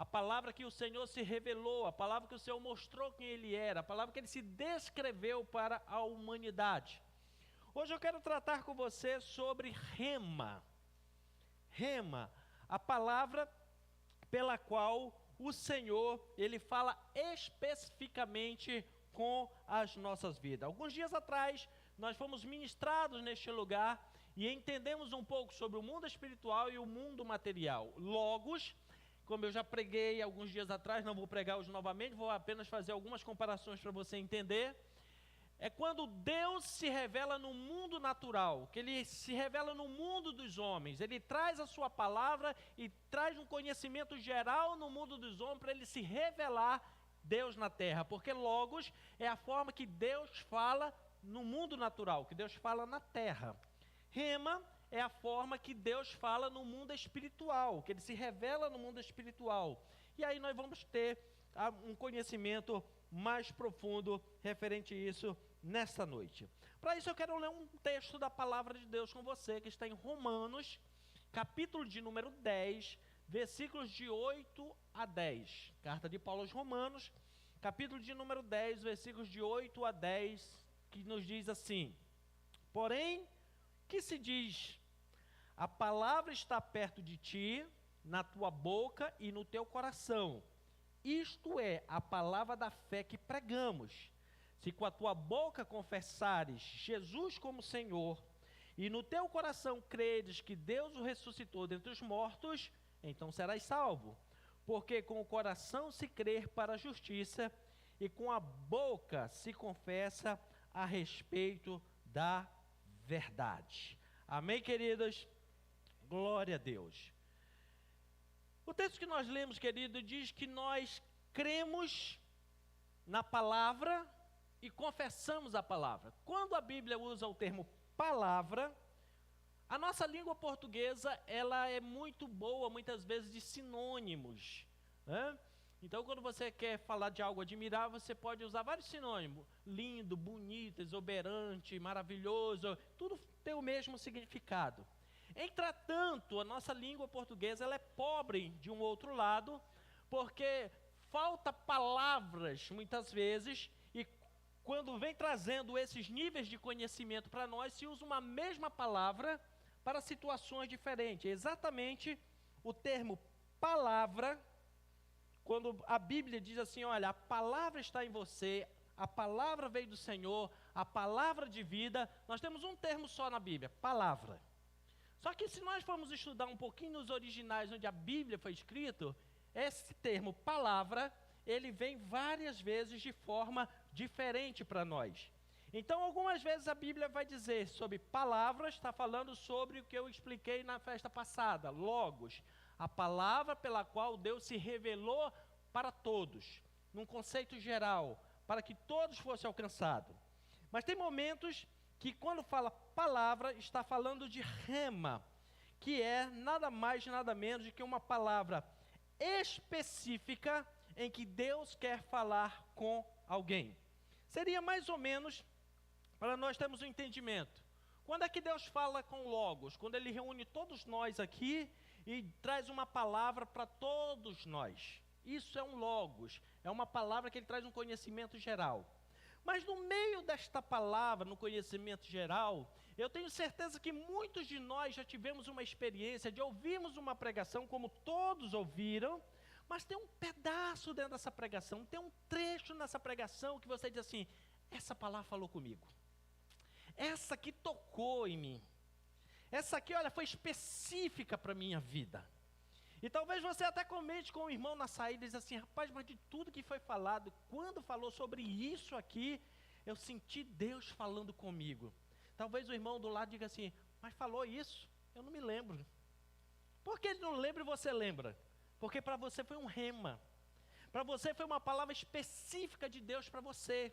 a palavra que o Senhor se revelou, a palavra que o Senhor mostrou quem Ele era, a palavra que Ele se descreveu para a humanidade. Hoje eu quero tratar com você sobre rema. Rema, a palavra pela qual o Senhor, Ele fala especificamente com as nossas vidas. Alguns dias atrás, nós fomos ministrados neste lugar e entendemos um pouco sobre o mundo espiritual e o mundo material. Logos, como eu já preguei alguns dias atrás, não vou pregar hoje novamente, vou apenas fazer algumas comparações para você entender. É quando Deus se revela no mundo natural, que Ele se revela no mundo dos homens. Ele traz a sua palavra e traz um conhecimento geral no mundo dos homens para Ele se revelar Deus na terra. Porque Logos é a forma que Deus fala no mundo natural, que Deus fala na terra. Rema é a forma que Deus fala no mundo espiritual, que Ele se revela no mundo espiritual. E aí nós vamos ter um conhecimento mais profundo referente a isso nesta noite. Para isso eu quero ler um texto da palavra de Deus com você, que está em Romanos, capítulo de número 10, versículos de 8 a 10. Carta de Paulo aos Romanos, capítulo de número 10, versículos de 8 a 10, que nos diz assim: porém, que se diz, a palavra está perto de ti, na tua boca e no teu coração. Isto é a palavra da fé que pregamos. Se com a tua boca confessares Jesus como Senhor, e no teu coração creres que Deus o ressuscitou dentre os mortos, então serás salvo. Porque com o coração se crê para a justiça, e com a boca se confessa a respeito da verdade. Amém, queridas? Glória a Deus. O texto que nós lemos, querido, diz que nós cremos na palavra e confessamos a palavra. Quando a Bíblia usa o termo palavra, a nossa língua portuguesa, ela é muito boa, muitas vezes, de sinônimos, né? Então, quando você quer falar de algo admirável, você pode usar vários sinônimos. Lindo, bonito, exuberante, maravilhoso, tudo tem o mesmo significado. Entretanto, a nossa língua portuguesa ela é pobre de um outro lado, porque falta palavras, muitas vezes, e quando vem trazendo esses níveis de conhecimento para nós, se usa uma mesma palavra para situações diferentes. Exatamente o termo palavra, quando a Bíblia diz assim, olha, a palavra está em você, a palavra veio do Senhor, a palavra de vida, nós temos um termo só na Bíblia, palavra. Só que se nós formos estudar um pouquinho nos originais onde a Bíblia foi escrito, esse termo palavra, ele vem várias vezes de forma diferente para nós. Então, algumas vezes a Bíblia vai dizer sobre palavras, está falando sobre o que eu expliquei na festa passada, logos. A palavra pela qual Deus se revelou para todos, num conceito geral, para que todos fossem alcançados. Mas tem momentos que quando fala palavra, está falando de rema, que é nada mais, nada menos do que uma palavra específica em que Deus quer falar com alguém. Seria mais ou menos, para nós termos um entendimento, quando é que Deus fala com Logos? Quando Ele reúne todos nós aqui e traz uma palavra para todos nós. Isso é um Logos, é uma palavra que Ele traz um conhecimento geral. Mas no meio desta palavra, no conhecimento geral, eu tenho certeza que muitos de nós já tivemos uma experiência de ouvirmos uma pregação, como todos ouviram, mas tem um pedaço dentro dessa pregação, tem um trecho nessa pregação que você diz assim, essa palavra falou comigo. Essa aqui tocou em mim. Essa aqui, olha, foi específica para a minha vida. E talvez você até comente com o irmão na saída e diz assim, rapaz, mas de tudo que foi falado, quando falou sobre isso aqui, eu senti Deus falando comigo. Talvez o irmão do lado diga assim, mas falou isso? Eu não me lembro. Por que ele não lembra e você lembra? Porque para você foi um rema. Para você foi uma palavra específica de Deus para você.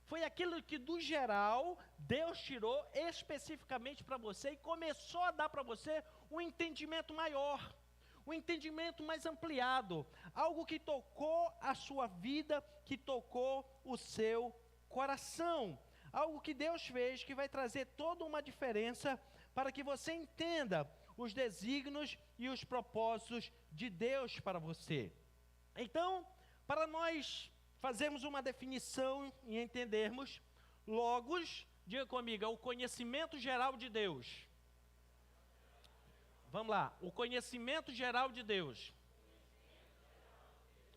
Foi aquilo que do geral, Deus tirou especificamente para você e começou a dar para você um entendimento maior. Um entendimento mais ampliado, algo que tocou a sua vida, que tocou o seu coração, algo que Deus fez que vai trazer toda uma diferença para que você entenda os desígnios e os propósitos de Deus para você. Então, para nós fazermos uma definição e entendermos, logos, diga comigo, é o conhecimento geral de Deus. Vamos lá, o conhecimento geral de Deus.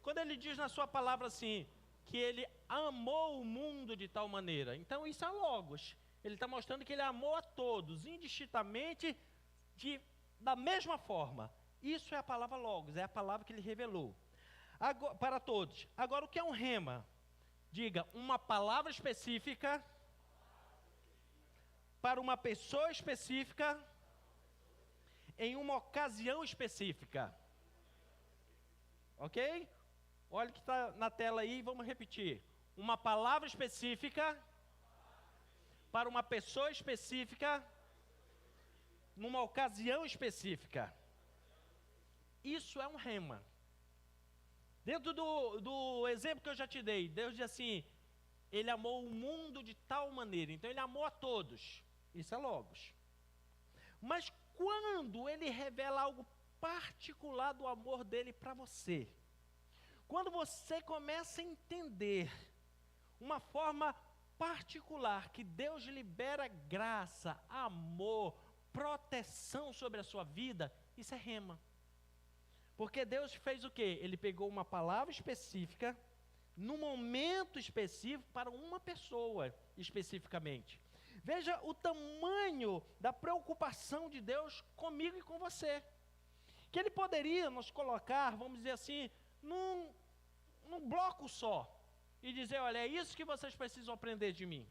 Quando ele diz na sua palavra assim, que ele amou o mundo de tal maneira, então isso é logos. Ele está mostrando que ele amou a todos, indistintamente, da mesma forma. Isso é a palavra logos, é a palavra que ele revelou. Agora, para todos. Agora, o que é um rema? Diga, uma palavra específica, para uma pessoa específica, em uma ocasião específica. Ok? Olha o que está na tela aí, vamos repetir. Uma palavra específica, para uma pessoa específica, numa ocasião específica. Isso é um rema. Dentro do exemplo que eu já te dei, Deus diz assim, ele amou o mundo de tal maneira, então ele amou a todos. Isso é logos. Mas quando ele revela algo particular do amor dele para você, quando você começa a entender uma forma particular que Deus libera graça, amor, proteção sobre a sua vida, isso é rema. Porque Deus fez o quê? Ele pegou uma palavra específica, num momento específico, para uma pessoa especificamente. Veja o tamanho da preocupação de Deus comigo e com você. Que Ele poderia nos colocar, vamos dizer assim, num bloco só. E dizer, olha, é isso que vocês precisam aprender de mim.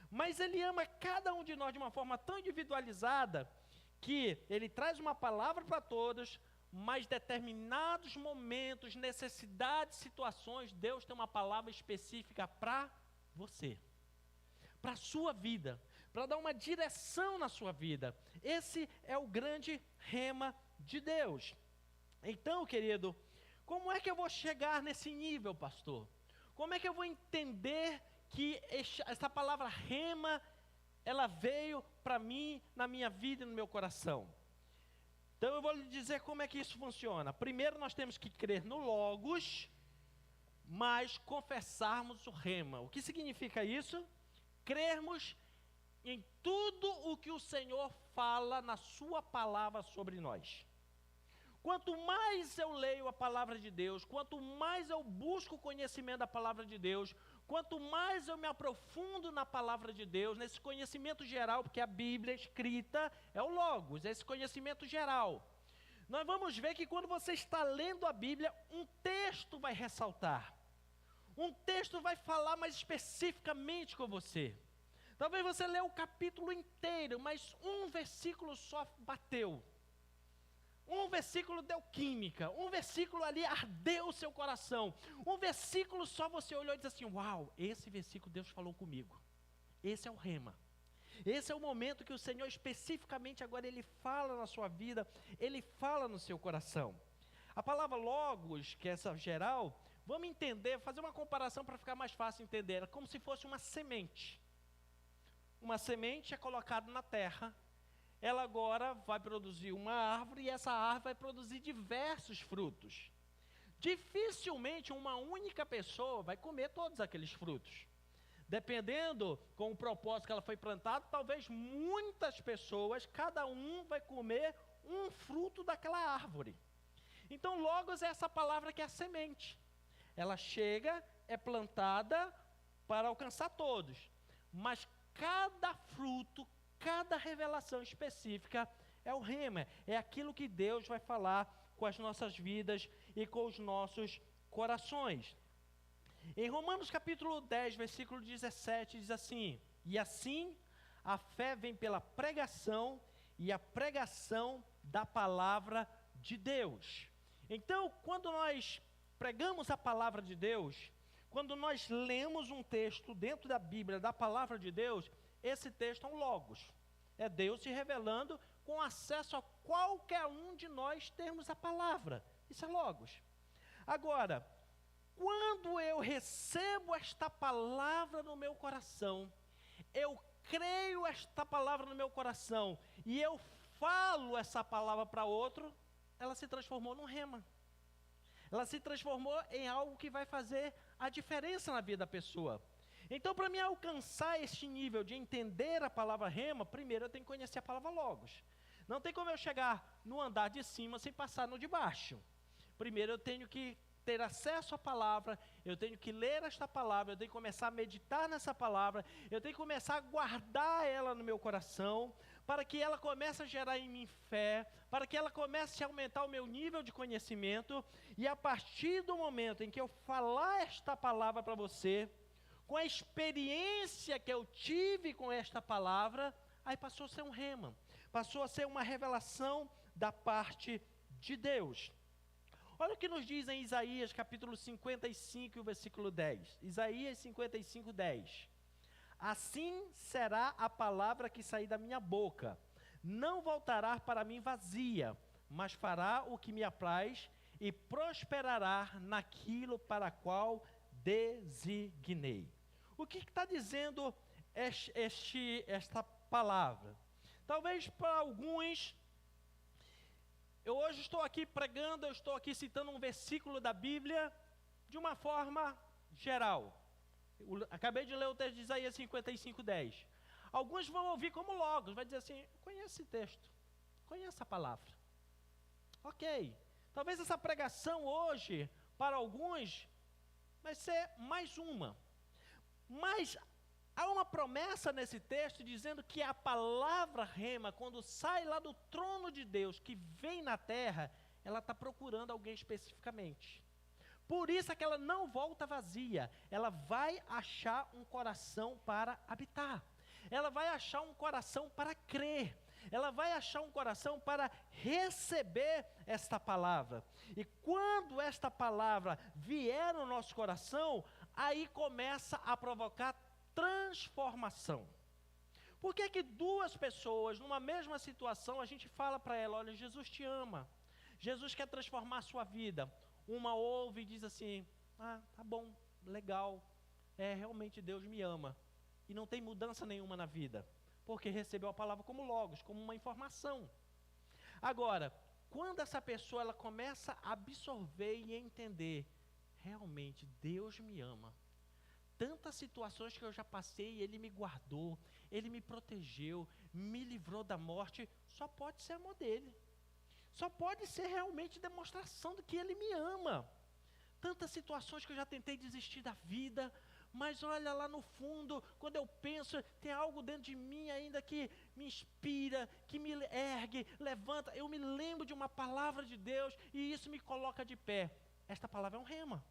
Mas Ele ama cada um de nós de uma forma tão individualizada, que Ele traz uma palavra para todos, mas determinados momentos, necessidades, situações, Deus tem uma palavra específica para você, para a sua vida, para dar uma direção na sua vida. Esse é o grande rema de Deus. Então, querido, como é que eu vou chegar nesse nível, pastor? Como é que eu vou entender que essa palavra rema, ela veio para mim, na minha vida e no meu coração? Então eu vou lhe dizer como é que isso funciona. Primeiro nós temos que crer no logos, mas confessarmos o rema. O que significa isso? Crermos em tudo o que o Senhor fala na sua palavra sobre nós. Quanto mais eu leio a palavra de Deus, quanto mais eu busco o conhecimento da palavra de Deus, quanto mais eu me aprofundo na palavra de Deus, nesse conhecimento geral, porque a Bíblia escrita é o logos, é esse conhecimento geral. Nós vamos ver que quando você está lendo a Bíblia, um texto vai ressaltar. Um texto vai falar mais especificamente com você. Talvez você lê o capítulo inteiro, mas um versículo só bateu. Um versículo deu química, um versículo ali ardeu o seu coração, um versículo só você olhou e disse assim, uau, esse versículo Deus falou comigo. Esse é o rema. Esse é o momento que o Senhor especificamente agora Ele fala na sua vida, Ele fala no seu coração. A palavra logos, que é essa geral, vamos entender, fazer uma comparação para ficar mais fácil entender, é como se fosse uma semente. Uma semente é colocada na terra, ela agora vai produzir uma árvore e essa árvore vai produzir diversos frutos. Dificilmente uma única pessoa vai comer todos aqueles frutos. Dependendo com o propósito que ela foi plantada, talvez muitas pessoas, cada um vai comer um fruto daquela árvore. Então, logos é essa palavra que é a semente. Ela chega, é plantada para alcançar todos. Mas cada fruto, cada revelação específica é o rema, é aquilo que Deus vai falar com as nossas vidas e com os nossos corações. Em Romanos capítulo 10, versículo 17, diz assim, e assim a fé vem pela pregação e a pregação da palavra de Deus. Então, quando nós pregamos a palavra de Deus, quando nós lemos um texto dentro da Bíblia, da palavra de Deus, esse texto é um logos. É Deus se revelando com acesso a qualquer um de nós termos a palavra. Isso é logos. Agora, quando eu recebo esta palavra no meu coração, eu creio esta palavra no meu coração e eu falo essa palavra para outro, ela se transformou num rema. ela se transformou em algo que vai fazer a diferença na vida da pessoa. Então, para mim alcançar este nível de entender a palavra rema, primeiro eu tenho que conhecer a palavra logos. Não tem como eu chegar no andar de cima sem passar no de baixo. Primeiro eu tenho que ter acesso à palavra, eu tenho que ler esta palavra, eu tenho que começar a meditar nessa palavra, eu tenho que começar a guardar ela no meu coração, para que ela comece a gerar em mim fé, para que ela comece a aumentar o meu nível de conhecimento, e a partir do momento em que eu falar esta palavra para você, com a experiência que eu tive com esta palavra, aí passou a ser um rema, passou a ser uma revelação da parte de Deus. Olha o que nos diz em Isaías capítulo 55, versículo 10. Isaías 55, 10. Assim será a palavra que sair da minha boca. Não voltará para mim vazia, mas fará o que me apraz e prosperará naquilo para qual designei. O que está dizendo esta palavra? Talvez para alguns, eu hoje estou aqui pregando, eu estou aqui citando um versículo da Bíblia de uma forma geral. Acabei de ler o texto de Isaías 55, 10. Alguns vão ouvir como logos, vai dizer assim, conheço esse texto, conheço a palavra. Ok, talvez essa pregação hoje, para alguns, vai ser mais uma. Mas há uma promessa nesse texto dizendo que a palavra rema, quando sai lá do trono de Deus, que vem na terra, ela está procurando alguém especificamente. Por isso é que ela não volta vazia, ela vai achar um coração para habitar. Ela vai achar um coração para crer. Ela vai achar um coração para receber esta palavra. E quando esta palavra vier no nosso coração, aí começa a provocar transformação. Por que que duas pessoas, numa mesma situação, a gente fala para ela, olha, Jesus te ama, Jesus quer transformar a sua vida. Uma ouve e diz assim, tá bom, legal, realmente Deus me ama. E não tem mudança nenhuma na vida, porque recebeu a palavra como logos, como uma informação. Agora, quando essa pessoa ela começa a absorver e entender, realmente Deus me ama. Tantas situações que eu já passei, Ele me guardou, Ele me protegeu, me livrou da morte, só pode ser amor dEle. Só pode ser realmente demonstração de que Ele me ama. Tantas situações que eu já tentei desistir da vida, mas olha lá no fundo, quando eu penso, tem algo dentro de mim ainda que me inspira, que me ergue, levanta. Eu me lembro de uma palavra de Deus e isso me coloca de pé. Esta palavra é um rema.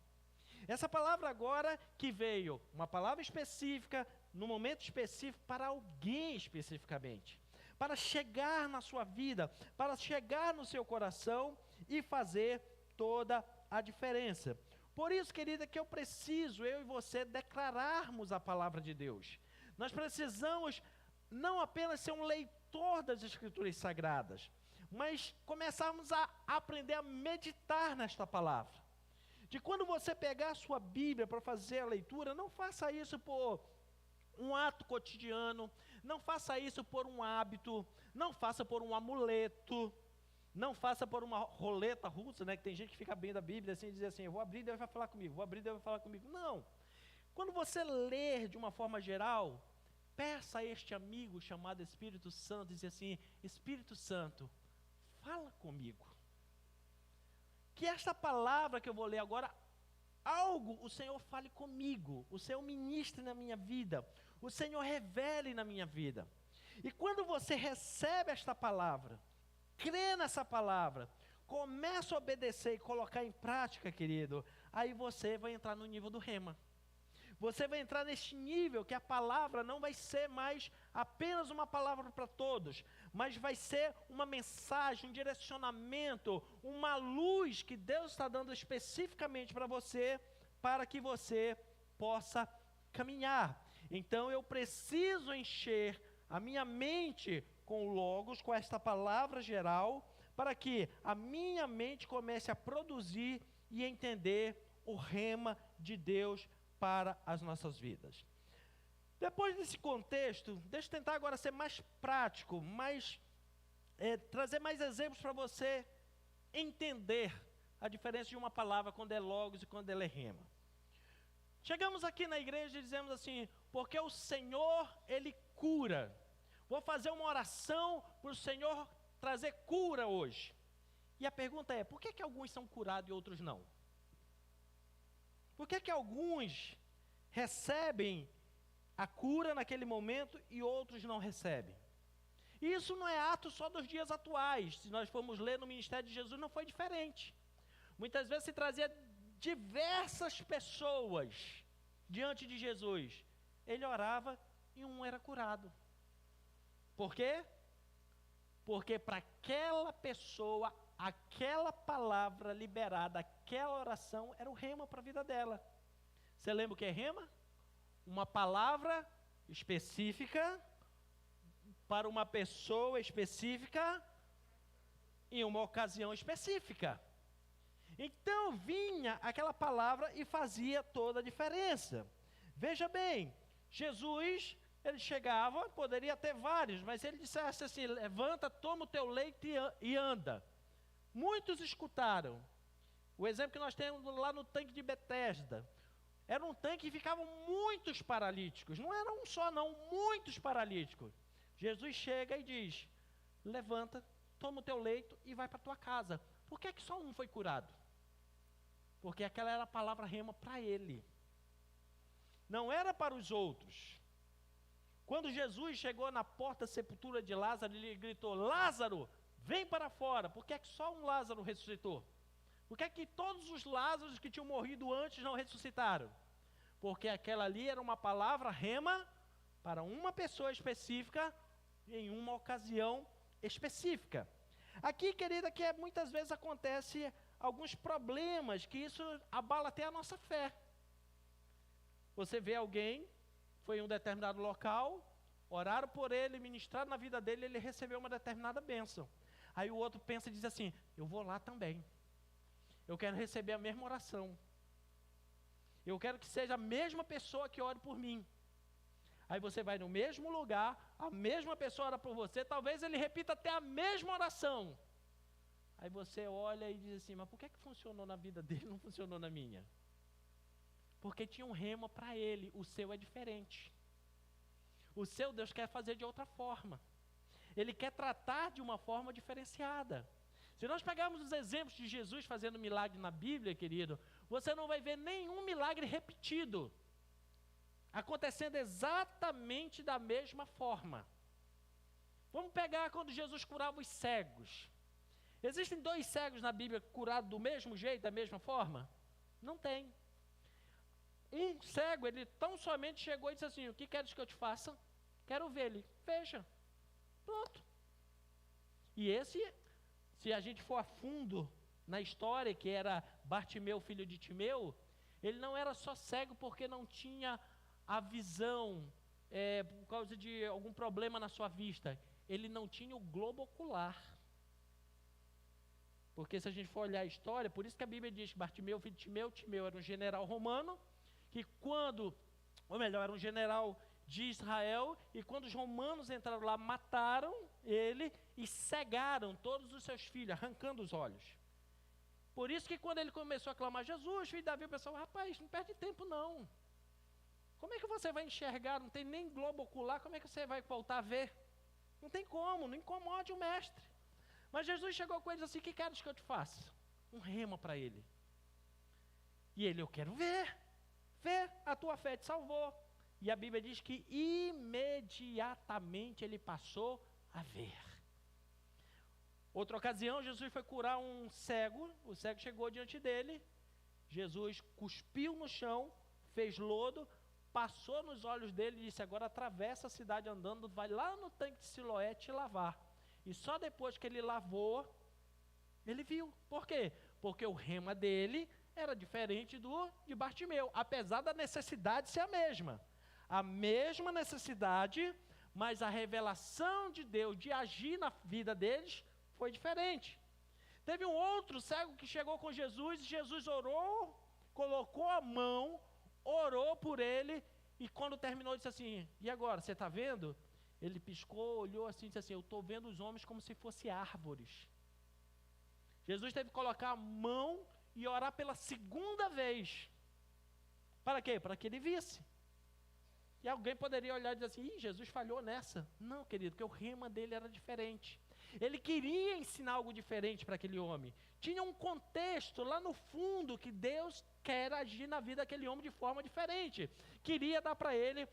Essa palavra agora que veio, uma palavra específica, no momento específico, para alguém especificamente. Para chegar na sua vida, para chegar no seu coração e fazer toda a diferença. Por isso, querida, que eu e você, declararmos a palavra de Deus. Nós precisamos não apenas ser um leitor das Escrituras Sagradas, mas começarmos a aprender a meditar nesta palavra. De quando você pegar a sua Bíblia para fazer a leitura, não faça isso por um ato cotidiano, não faça isso por um hábito, não faça por um amuleto, não faça por uma roleta russa, né, que tem gente que fica bem da Bíblia assim, e diz assim, eu vou abrir, Deus vai falar comigo, vou abrir, Deus vai falar comigo. Não. Quando você ler de uma forma geral, peça a este amigo chamado Espírito Santo, e diz assim, Espírito Santo, fala comigo. Que esta palavra que eu vou ler agora, algo o Senhor fale comigo, o Senhor ministre na minha vida, o Senhor revele na minha vida. E quando você recebe esta palavra, crê nessa palavra, começa a obedecer e colocar em prática, querido, aí você vai entrar no nível do rema. Você vai entrar neste nível que a palavra não vai ser mais apenas uma palavra para todos, mas vai ser uma mensagem, um direcionamento, uma luz que Deus está dando especificamente para você, para que você possa caminhar. Então eu preciso encher a minha mente com o Logos, com esta palavra geral, para que a minha mente comece a produzir e entender o rema de Deus para as nossas vidas. Depois desse contexto, deixa eu tentar agora ser mais prático, trazer mais exemplos para você entender a diferença de uma palavra quando é logos e quando ela é rema. Chegamos aqui na igreja e dizemos assim, porque o Senhor, Ele cura. Vou fazer uma oração para o Senhor trazer cura hoje. E a pergunta é, por que alguns são curados e outros não? Por que alguns recebem a cura naquele momento e outros não recebem? E isso não é ato só dos dias atuais. Se nós formos ler no ministério de Jesus, não foi diferente. Muitas vezes se trazia diversas pessoas diante de Jesus. Ele orava e um era curado. Por quê? Porque para aquela pessoa, aquela palavra liberada, aquela oração, era o rema para a vida dela. Você lembra o que é rema? Uma palavra específica para uma pessoa específica em uma ocasião específica. Então vinha aquela palavra e fazia toda a diferença. Veja bem, Jesus, ele chegava, poderia ter vários, mas ele dissesse assim, levanta, toma o teu leito e anda. Muitos escutaram. O exemplo que nós temos lá no tanque de Betesda, era um tanque que ficavam muitos paralíticos, não era um só não, muitos paralíticos. Jesus chega e diz, levanta, toma o teu leito e vai para a tua casa. Por que só um foi curado? Porque aquela era a palavra rema para ele. Não era para os outros. Quando Jesus chegou na porta da sepultura de Lázaro, ele gritou, Lázaro, vem para fora. Por que só um Lázaro ressuscitou? Por que todos os Lázaros que tinham morrido antes não ressuscitaram? Porque aquela ali era uma palavra rema para uma pessoa específica, em uma ocasião específica. Aqui, querida, que muitas vezes acontece alguns problemas, que isso abala até a nossa fé. Você vê alguém, foi em um determinado local, oraram por ele, ministraram na vida dele, ele recebeu uma determinada bênção. Aí o outro pensa e diz assim, eu vou lá também. Eu quero receber a mesma oração. Eu quero que seja a mesma pessoa que ore por mim. Aí você vai no mesmo lugar, a mesma pessoa ora por você, talvez ele repita até a mesma oração. Aí você olha e diz assim, mas por que funcionou na vida dele e não funcionou na minha? Porque tinha um rema para ele, o seu é diferente. O seu Deus quer fazer de outra forma. Ele quer tratar de uma forma diferenciada. Se nós pegarmos os exemplos de Jesus fazendo milagre na Bíblia, querido, você não vai ver nenhum milagre repetido, acontecendo exatamente da mesma forma. Vamos pegar quando Jesus curava os cegos. Existem 2 cegos na Bíblia curados do mesmo jeito, da mesma forma? Não tem. Um cego, ele tão somente chegou e disse assim, o que queres que eu te faça? Quero ver. Ele, veja. Pronto. E esse, se a gente for a fundo na história, que era Bartimeu, filho de Timeu, ele não era só cego porque não tinha a visão, por causa de algum problema na sua vista. Ele não tinha o globo ocular. Porque se a gente for olhar a história, por isso que a Bíblia diz que Bartimeu, filho de Timeu, Timeu era um general romano, que era um general de Israel, e quando os romanos entraram lá, mataram ele e cegaram todos os seus filhos, arrancando os olhos. Por isso que quando ele começou a clamar, Jesus, filho de Davi, o pessoal, rapaz, não perde tempo não. Como é que você vai enxergar? Não tem nem globo ocular, como é que você vai voltar a ver? Não tem como, não incomode o mestre. Mas Jesus chegou com eles assim, o que queres que eu te faça? Um rema para ele. E ele, eu quero ver. Vê, a tua fé te salvou. E a Bíblia diz que imediatamente ele passou a ver. Outra ocasião, Jesus foi curar um cego. O cego chegou diante dele. Jesus cuspiu no chão, fez lodo, passou nos olhos dele e disse, agora atravessa a cidade andando, vai lá no tanque de Siloé te lavar. E só depois que ele lavou, ele viu. Por quê? Porque o rema dele era diferente de Bartimeu, apesar da necessidade ser a mesma. A mesma necessidade, mas a revelação de Deus de agir na vida deles foi diferente. Teve um outro cego que chegou com Jesus, e Jesus orou, colocou a mão, orou por ele, e quando terminou disse assim, e agora, você está vendo? Ele piscou, olhou assim e disse assim, eu estou vendo os homens como se fossem árvores. Jesus teve que colocar a mão e orar pela segunda vez. Para quê? Para que ele visse. E alguém poderia olhar e dizer assim, Jesus falhou nessa. Não, querido, porque o rema dele era diferente. Ele queria ensinar algo diferente para aquele homem. Tinha um contexto lá no fundo que Deus quer agir na vida daquele homem de forma diferente. Queria dar para ele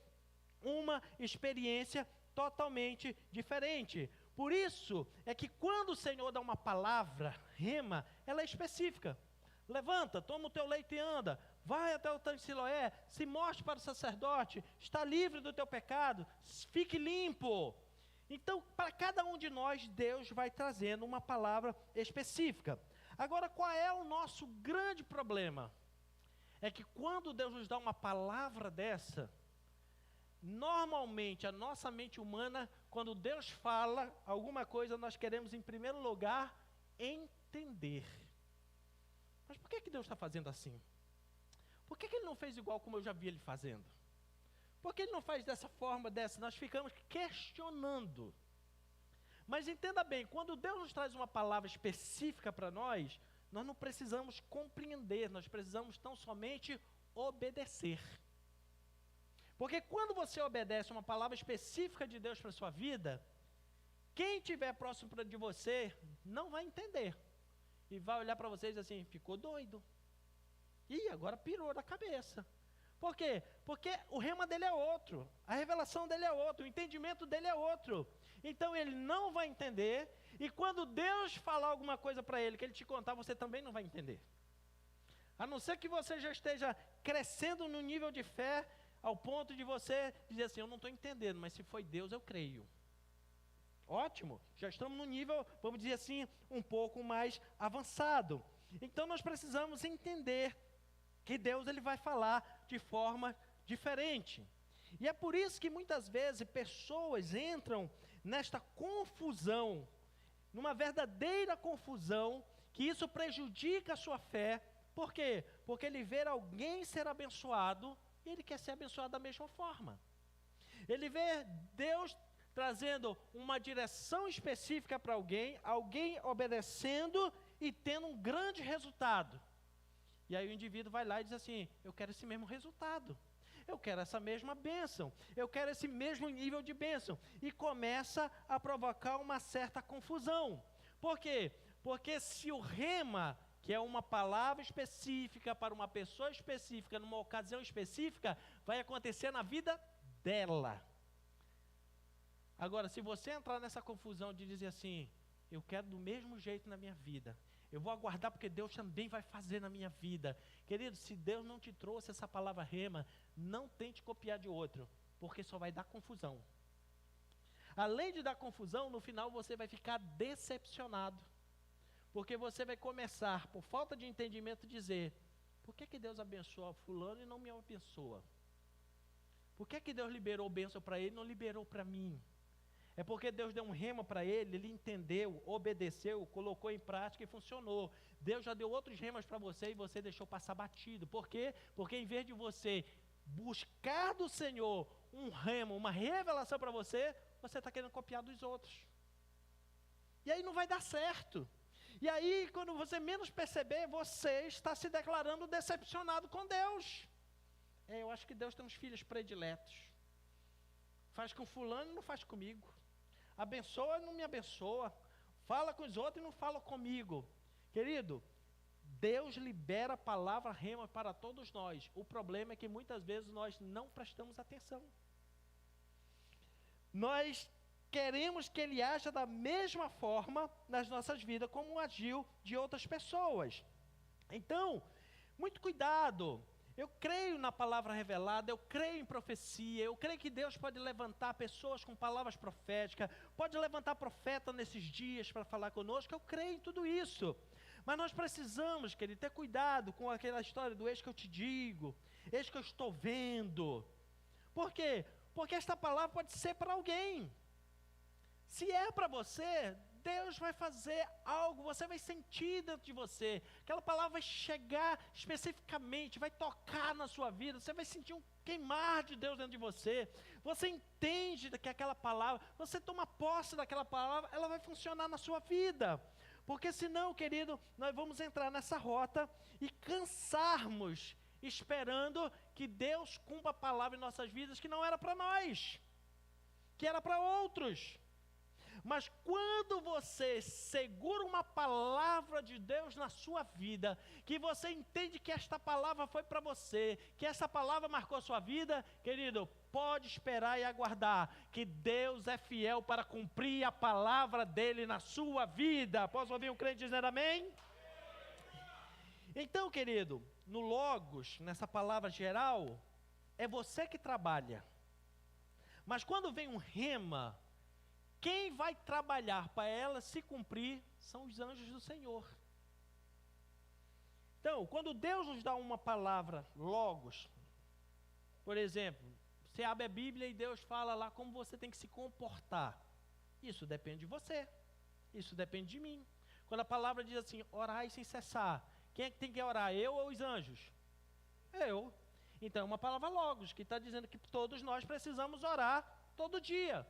uma experiência totalmente diferente. Por isso é que quando o Senhor dá uma palavra, rema, ela é específica. Levanta, toma o teu leito e anda. Vai até o tanque de Siloé, se mostre para o sacerdote, está livre do teu pecado, fique limpo. Então, para cada um de nós, Deus vai trazendo uma palavra específica. Agora, qual é o nosso grande problema? É que quando Deus nos dá uma palavra dessa, normalmente a nossa mente humana, quando Deus fala alguma coisa, nós queremos em primeiro lugar entender. Mas por que Deus está fazendo assim? Por que Ele não fez igual como eu já vi Ele fazendo? Por que Ele não faz dessa forma, dessa? Nós ficamos questionando. Mas entenda bem, quando Deus nos traz uma palavra específica para nós não precisamos compreender, nós precisamos tão somente obedecer. Porque quando você obedece uma palavra específica de Deus para a sua vida, quem estiver próximo de você não vai entender. E vai olhar para vocês assim, ficou doido. Ih, agora pirou da cabeça. Por quê? Porque o rema dele é outro, a revelação dele é outro, o entendimento dele é outro. Então ele não vai entender, e quando Deus falar alguma coisa para ele, que ele te contar, você também não vai entender. A não ser que você já esteja crescendo no nível de fé, ao ponto de você dizer assim, eu não estou entendendo, mas se foi Deus, eu creio. Ótimo, já estamos no nível, vamos dizer assim, um pouco mais avançado. Então nós precisamos entender que Deus ele vai falar de forma diferente. E é por isso que muitas vezes pessoas entram nesta confusão, numa verdadeira confusão, que isso prejudica a sua fé. Por quê? Porque ele vê alguém ser abençoado e ele quer ser abençoado da mesma forma. Ele vê Deus trazendo uma direção específica para alguém, alguém obedecendo e tendo um grande resultado. E aí o indivíduo vai lá e diz assim, eu quero esse mesmo resultado, eu quero essa mesma bênção, eu quero esse mesmo nível de bênção. E começa a provocar uma certa confusão. Por quê? Porque se o rema, que é uma palavra específica para uma pessoa específica, numa ocasião específica, vai acontecer na vida dela. Agora, se você entrar nessa confusão de dizer assim, eu quero do mesmo jeito na minha vida, eu vou aguardar porque Deus também vai fazer na minha vida. Querido, se Deus não te trouxe essa palavra rema, não tente copiar de outro, porque só vai dar confusão. Além de dar confusão, no final você vai ficar decepcionado. Porque você vai começar, por falta de entendimento, dizer, por que Deus abençoa fulano e não me abençoa? Por que Deus liberou bênção para ele e não liberou para mim? É porque Deus deu um rema para ele, ele entendeu, obedeceu, colocou em prática e funcionou. Deus já deu outros remas para você e você deixou passar batido. Por quê? Porque em vez de você buscar do Senhor um rema, uma revelação para você, você está querendo copiar dos outros. E aí não vai dar certo. E aí, quando você menos perceber, você está se declarando decepcionado com Deus. Eu acho que Deus tem uns filhos prediletos. Faz com fulano e não faz comigo. Abençoa e não me abençoa. Fala com os outros e não fala comigo. Querido, Deus libera a palavra rema para todos nós. O problema é que muitas vezes nós não prestamos atenção. Nós queremos que Ele haja da mesma forma nas nossas vidas como agiu de outras pessoas. Então, muito cuidado. Eu creio na palavra revelada, eu creio em profecia, eu creio que Deus pode levantar pessoas com palavras proféticas, pode levantar profeta nesses dias para falar conosco, eu creio em tudo isso. Mas nós precisamos, querido, ter cuidado com aquela história do eis que eu te digo, eis que eu estou vendo. Por quê? Porque esta palavra pode ser para alguém. Se é para você, Deus vai fazer algo, você vai sentir dentro de você, aquela palavra vai chegar especificamente, vai tocar na sua vida, você vai sentir um queimar de Deus dentro de você entende que aquela palavra, você toma posse daquela palavra, ela vai funcionar na sua vida. Porque senão, querido, nós vamos entrar nessa rota e cansarmos esperando que Deus cumpra a palavra em nossas vidas que não era para nós, que era para outros. Mas quando você segura uma palavra de Deus na sua vida, que você entende que esta palavra foi para você, que essa palavra marcou a sua vida, querido, pode esperar e aguardar, que Deus é fiel para cumprir a palavra dele na sua vida. Posso ouvir um crente dizendo amém? Então, querido, no Logos, nessa palavra geral, é você que trabalha. Mas quando vem um rema, quem vai trabalhar para ela se cumprir são os anjos do Senhor. Então, quando Deus nos dá uma palavra, Logos, por exemplo, você abre a Bíblia e Deus fala lá como você tem que se comportar. Isso depende de você, isso depende de mim. Quando a palavra diz assim, orai sem cessar, quem é que tem que orar, eu ou os anjos? Eu. Então é uma palavra Logos, que está dizendo que todos nós precisamos orar todo dia,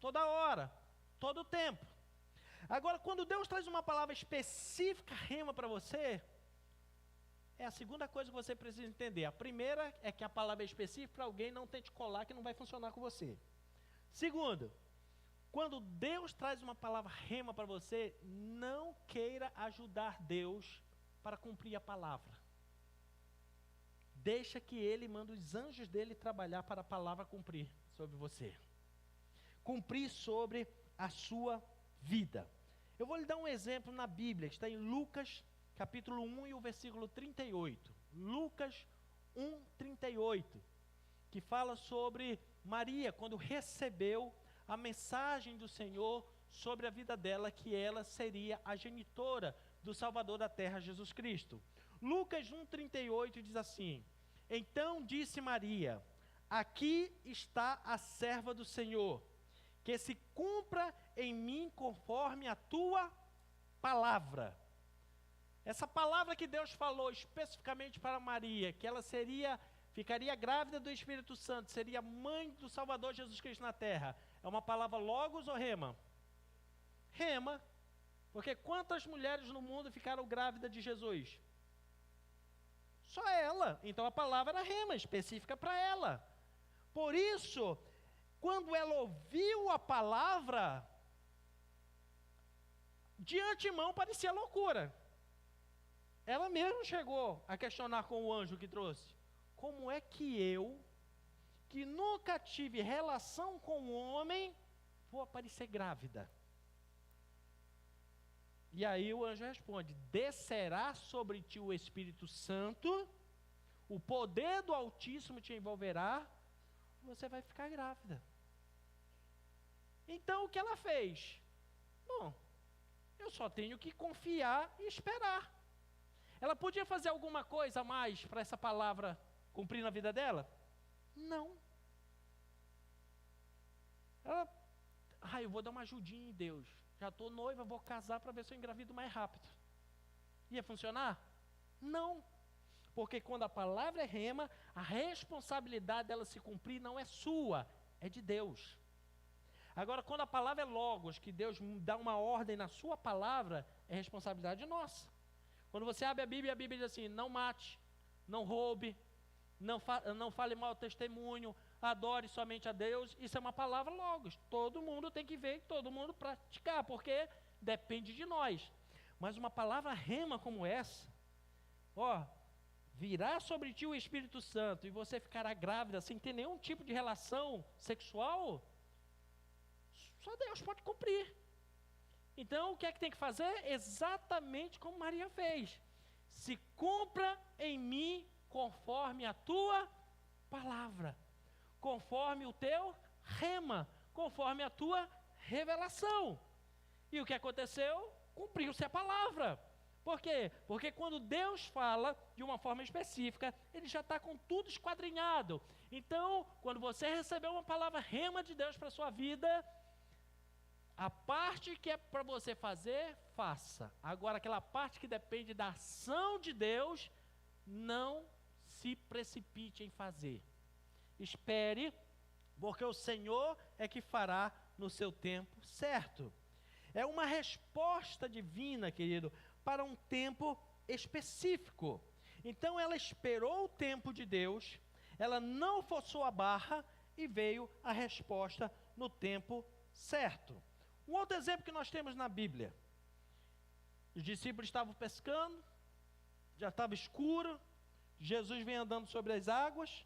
toda hora, todo tempo. Agora, quando Deus traz uma palavra específica, rema para você, é a segunda coisa que você precisa entender. A primeira é que a palavra é específica para alguém, não tente colar que não vai funcionar com você. Segundo, quando Deus traz uma palavra rema para você, não queira ajudar Deus para cumprir a palavra. Deixa que Ele manda os anjos dele trabalhar para a palavra cumprir sobre você. Cumprir sobre a sua vida. Eu vou lhe dar um exemplo na Bíblia, que está em Lucas, capítulo 1 e o versículo 38. Lucas 1, 38, que fala sobre Maria, quando recebeu a mensagem do Senhor sobre a vida dela, que ela seria a genitora do Salvador da terra, Jesus Cristo. Lucas 1, 38 diz assim, então disse Maria, aqui está a serva do Senhor, que se cumpra em mim conforme a tua palavra. Essa palavra que Deus falou especificamente para Maria, que ela ficaria grávida do Espírito Santo, seria mãe do Salvador Jesus Cristo na terra, é uma palavra Logos ou rema? Rema, porque quantas mulheres no mundo ficaram grávidas de Jesus? Só ela, então a palavra era rema, específica para ela. Por isso, quando ela ouviu a palavra, de antemão parecia loucura. Ela mesma chegou a questionar com o anjo que trouxe, como é que eu, que nunca tive relação com um homem, vou aparecer grávida? E aí o anjo responde, descerá sobre ti o Espírito Santo, o poder do Altíssimo te envolverá, e você vai ficar grávida. Então o que ela fez? Bom, eu só tenho que confiar e esperar. Ela podia fazer alguma coisa a mais para essa palavra cumprir na vida dela? Não. Ela, eu vou dar uma ajudinha em Deus. Já estou noiva, vou casar para ver se eu engravido mais rápido. Ia funcionar? Não. Porque quando a palavra é rema, a responsabilidade dela se cumprir não é sua, é de Deus. Agora, quando a palavra é Logos, que Deus dá uma ordem na sua palavra, é responsabilidade nossa. Quando você abre a Bíblia diz assim, não mate, não roube, não fale mal testemunho, adore somente a Deus. Isso é uma palavra Logos. Todo mundo tem que ver, todo mundo praticar, porque depende de nós. Mas uma palavra rema como essa, virá sobre ti o Espírito Santo e você ficará grávida sem ter nenhum tipo de relação sexual, só Deus pode cumprir. Então, o que é que tem que fazer? Exatamente como Maria fez. Se cumpra em mim conforme a tua palavra, conforme o teu rema, conforme a tua revelação. E o que aconteceu? Cumpriu-se a palavra. Por quê? Porque quando Deus fala de uma forma específica, Ele já está com tudo esquadrinhado. Então, quando você receber uma palavra rema de Deus para a sua vida, a parte que é para você fazer, faça. Agora, aquela parte que depende da ação de Deus, não se precipite em fazer. Espere, porque o Senhor é que fará no seu tempo certo. É uma resposta divina, querido, para um tempo específico. Então ela esperou o tempo de Deus, ela não forçou a barra e veio a resposta no tempo certo. Um outro exemplo que nós temos na Bíblia. Os discípulos estavam pescando, já estava escuro, Jesus vem andando sobre as águas.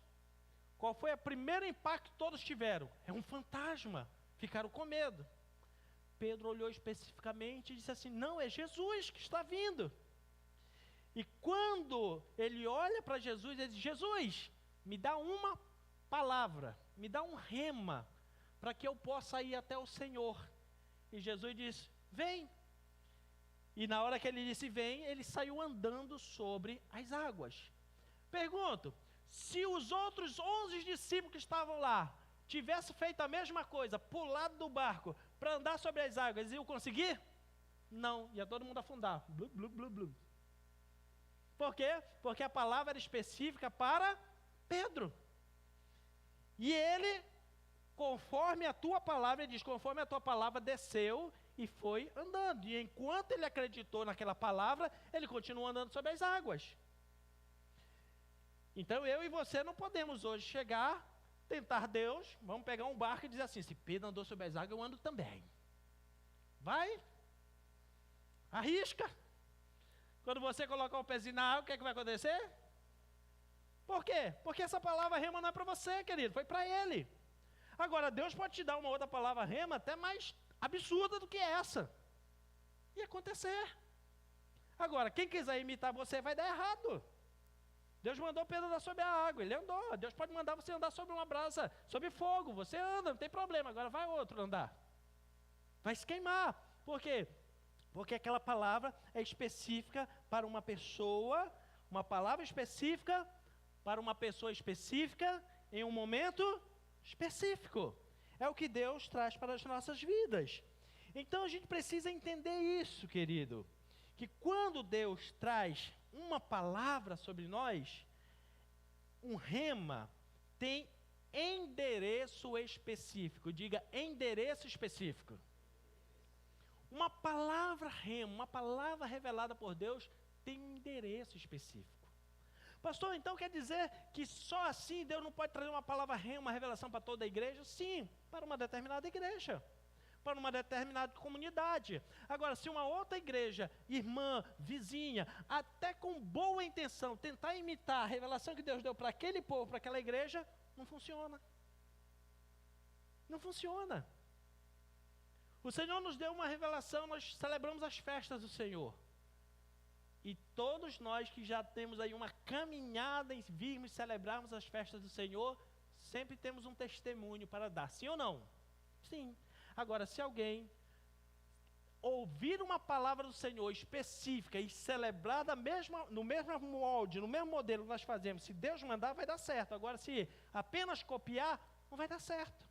Qual foi o primeiro impacto que todos tiveram? É um fantasma, ficaram com medo. Pedro olhou especificamente e disse assim, não, é Jesus que está vindo. E quando ele olha para Jesus, ele diz, Jesus, me dá uma palavra, me dá um rema, para que eu possa ir até o Senhor. E Jesus disse, vem. E na hora que ele disse vem, ele saiu andando sobre as águas. Pergunto, se os outros 11 discípulos que estavam lá, tivessem feito a mesma coisa, pulado do barco, para andar sobre as águas, eles iam conseguir? Não, ia todo mundo afundar. Blu, blu, blu, blu. Por quê? Porque a palavra era específica para Pedro. E ele, conforme a tua palavra, ele diz, conforme a tua palavra desceu e foi andando. E enquanto ele acreditou naquela palavra, ele continuou andando sobre as águas. Então eu e você não podemos hoje chegar, tentar Deus, vamos pegar um barco e dizer assim, se Pedro andou sobre as águas, eu ando também. Vai, arrisca. Quando você colocar o pezinho na água, o que é que vai acontecer? Por quê? Porque essa palavra rema não é para você, querido, foi para ele. Agora, Deus pode te dar uma outra palavra rema até mais absurda do que essa. E acontecer. Agora, quem quiser imitar você vai dar errado. Deus mandou Pedro andar sobre a água, ele andou. Deus pode mandar você andar sobre uma brasa, sobre fogo, você anda, não tem problema. Agora vai outro andar. Vai se queimar. Por quê? Porque aquela palavra é específica para uma pessoa, uma palavra específica para uma pessoa específica em um momento específico. É o que Deus traz para as nossas vidas. Então a gente precisa entender isso, querido. Que quando Deus traz uma palavra sobre nós, um rema tem endereço específico. Diga endereço específico. Uma palavra rema, uma palavra revelada por Deus tem um endereço específico. Pastor, então quer dizer que só assim Deus não pode trazer uma palavra rema, uma revelação para toda a igreja? Sim, para uma determinada igreja, para uma determinada comunidade. Agora, se uma outra igreja, irmã, vizinha, até com boa intenção, tentar imitar a revelação que Deus deu para aquele povo, para aquela igreja, não funciona. Não funciona. O Senhor nos deu uma revelação, nós celebramos as festas do Senhor. E todos nós que já temos aí uma caminhada em virmos celebrarmos as festas do Senhor, sempre temos um testemunho para dar, sim ou não? Sim. Agora, se alguém ouvir uma palavra do Senhor específica e celebrar no mesmo molde, no mesmo modelo que nós fazemos, se Deus mandar, vai dar certo. Agora, se apenas copiar, não vai dar certo.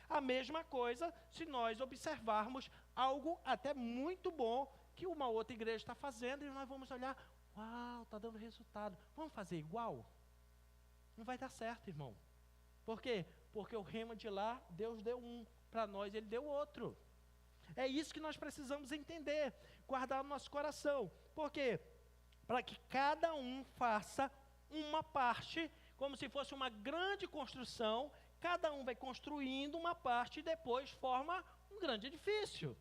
A mesma coisa se nós observarmos algo até muito bom que uma outra igreja está fazendo e nós vamos olhar, uau, está dando resultado. Vamos fazer igual? Não vai dar certo, irmão. Por quê? Porque o rema de lá, Deus deu um, para nós Ele deu outro. É isso que nós precisamos entender, guardar no nosso coração. Por quê? Para que cada um faça uma parte, como se fosse uma grande construção, cada um vai construindo uma parte e depois forma um grande edifício.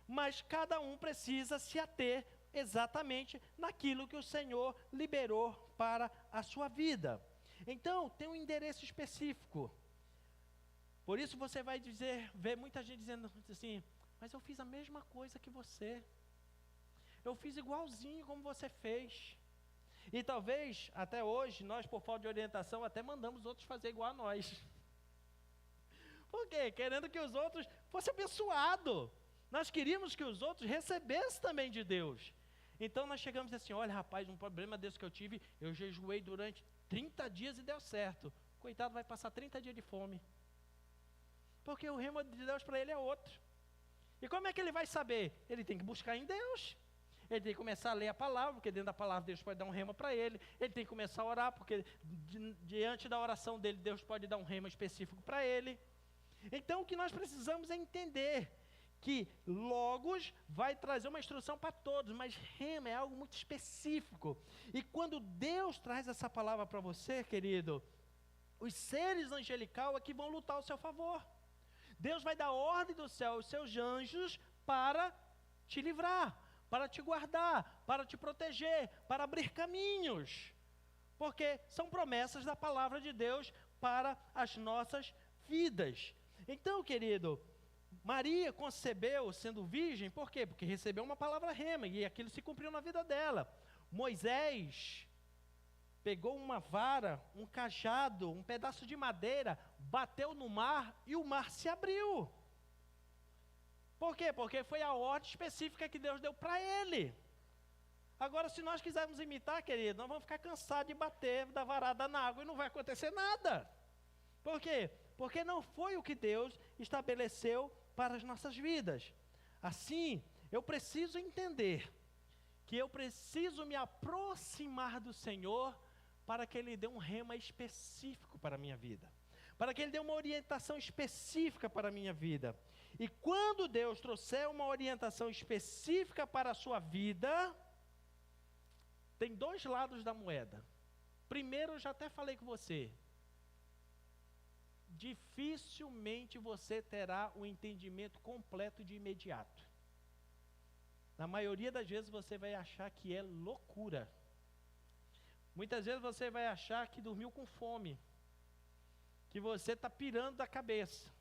Mas cada um precisa se ater exatamente naquilo que o Senhor liberou para a sua vida. Então, tem um endereço específico. Por isso você vai ver muita gente dizendo assim, mas eu fiz a mesma coisa que você. Eu fiz igualzinho como você fez. E talvez, até hoje, nós por falta de orientação, até mandamos outros fazer igual a nós. Por quê? Querendo que os outros fossem abençoados. Nós queríamos que os outros recebessem também de Deus. Então nós chegamos assim, olha rapaz, um problema desse que eu tive, eu jejuei durante 30 dias e deu certo. Coitado, vai passar 30 dias de fome. Porque o rema de Deus para ele é outro. E como é que ele vai saber? Ele tem que buscar em Deus. Ele tem que começar a ler a palavra, porque dentro da palavra Deus pode dar um rema para ele. Ele tem que começar a orar, porque diante da oração dele, Deus pode dar um rema específico para ele. Então o que nós precisamos é entender que logos vai trazer uma instrução para todos, mas rema é algo muito específico. E quando Deus traz essa palavra para você, querido, os seres angelical é que vão lutar ao seu favor. Deus vai dar ordem do céu aos seus anjos para te livrar, para te guardar, para te proteger, para abrir caminhos. Porque são promessas da palavra de Deus para as nossas vidas. Então, querido, Maria concebeu sendo virgem, por quê? Porque recebeu uma palavra rema, e aquilo se cumpriu na vida dela. Moisés pegou uma vara, um cajado, um pedaço de madeira, bateu no mar, e o mar se abriu. Por quê? Porque foi a ordem específica que Deus deu para ele. Agora, se nós quisermos imitar, querido, nós vamos ficar cansados de bater da varada na água e não vai acontecer nada. Por quê? Porque não foi o que Deus estabeleceu para as nossas vidas. Assim, eu preciso entender que eu preciso me aproximar do Senhor para que Ele dê um rema específico para a minha vida, para que Ele dê uma orientação específica para a minha vida. E quando Deus trouxer uma orientação específica para a sua vida, tem dois lados da moeda. Primeiro, eu já até falei com você, dificilmente você terá o entendimento completo de imediato. Na maioria das vezes você vai achar que é loucura. Muitas vezes você vai achar que dormiu com fome, que você está pirando da cabeça.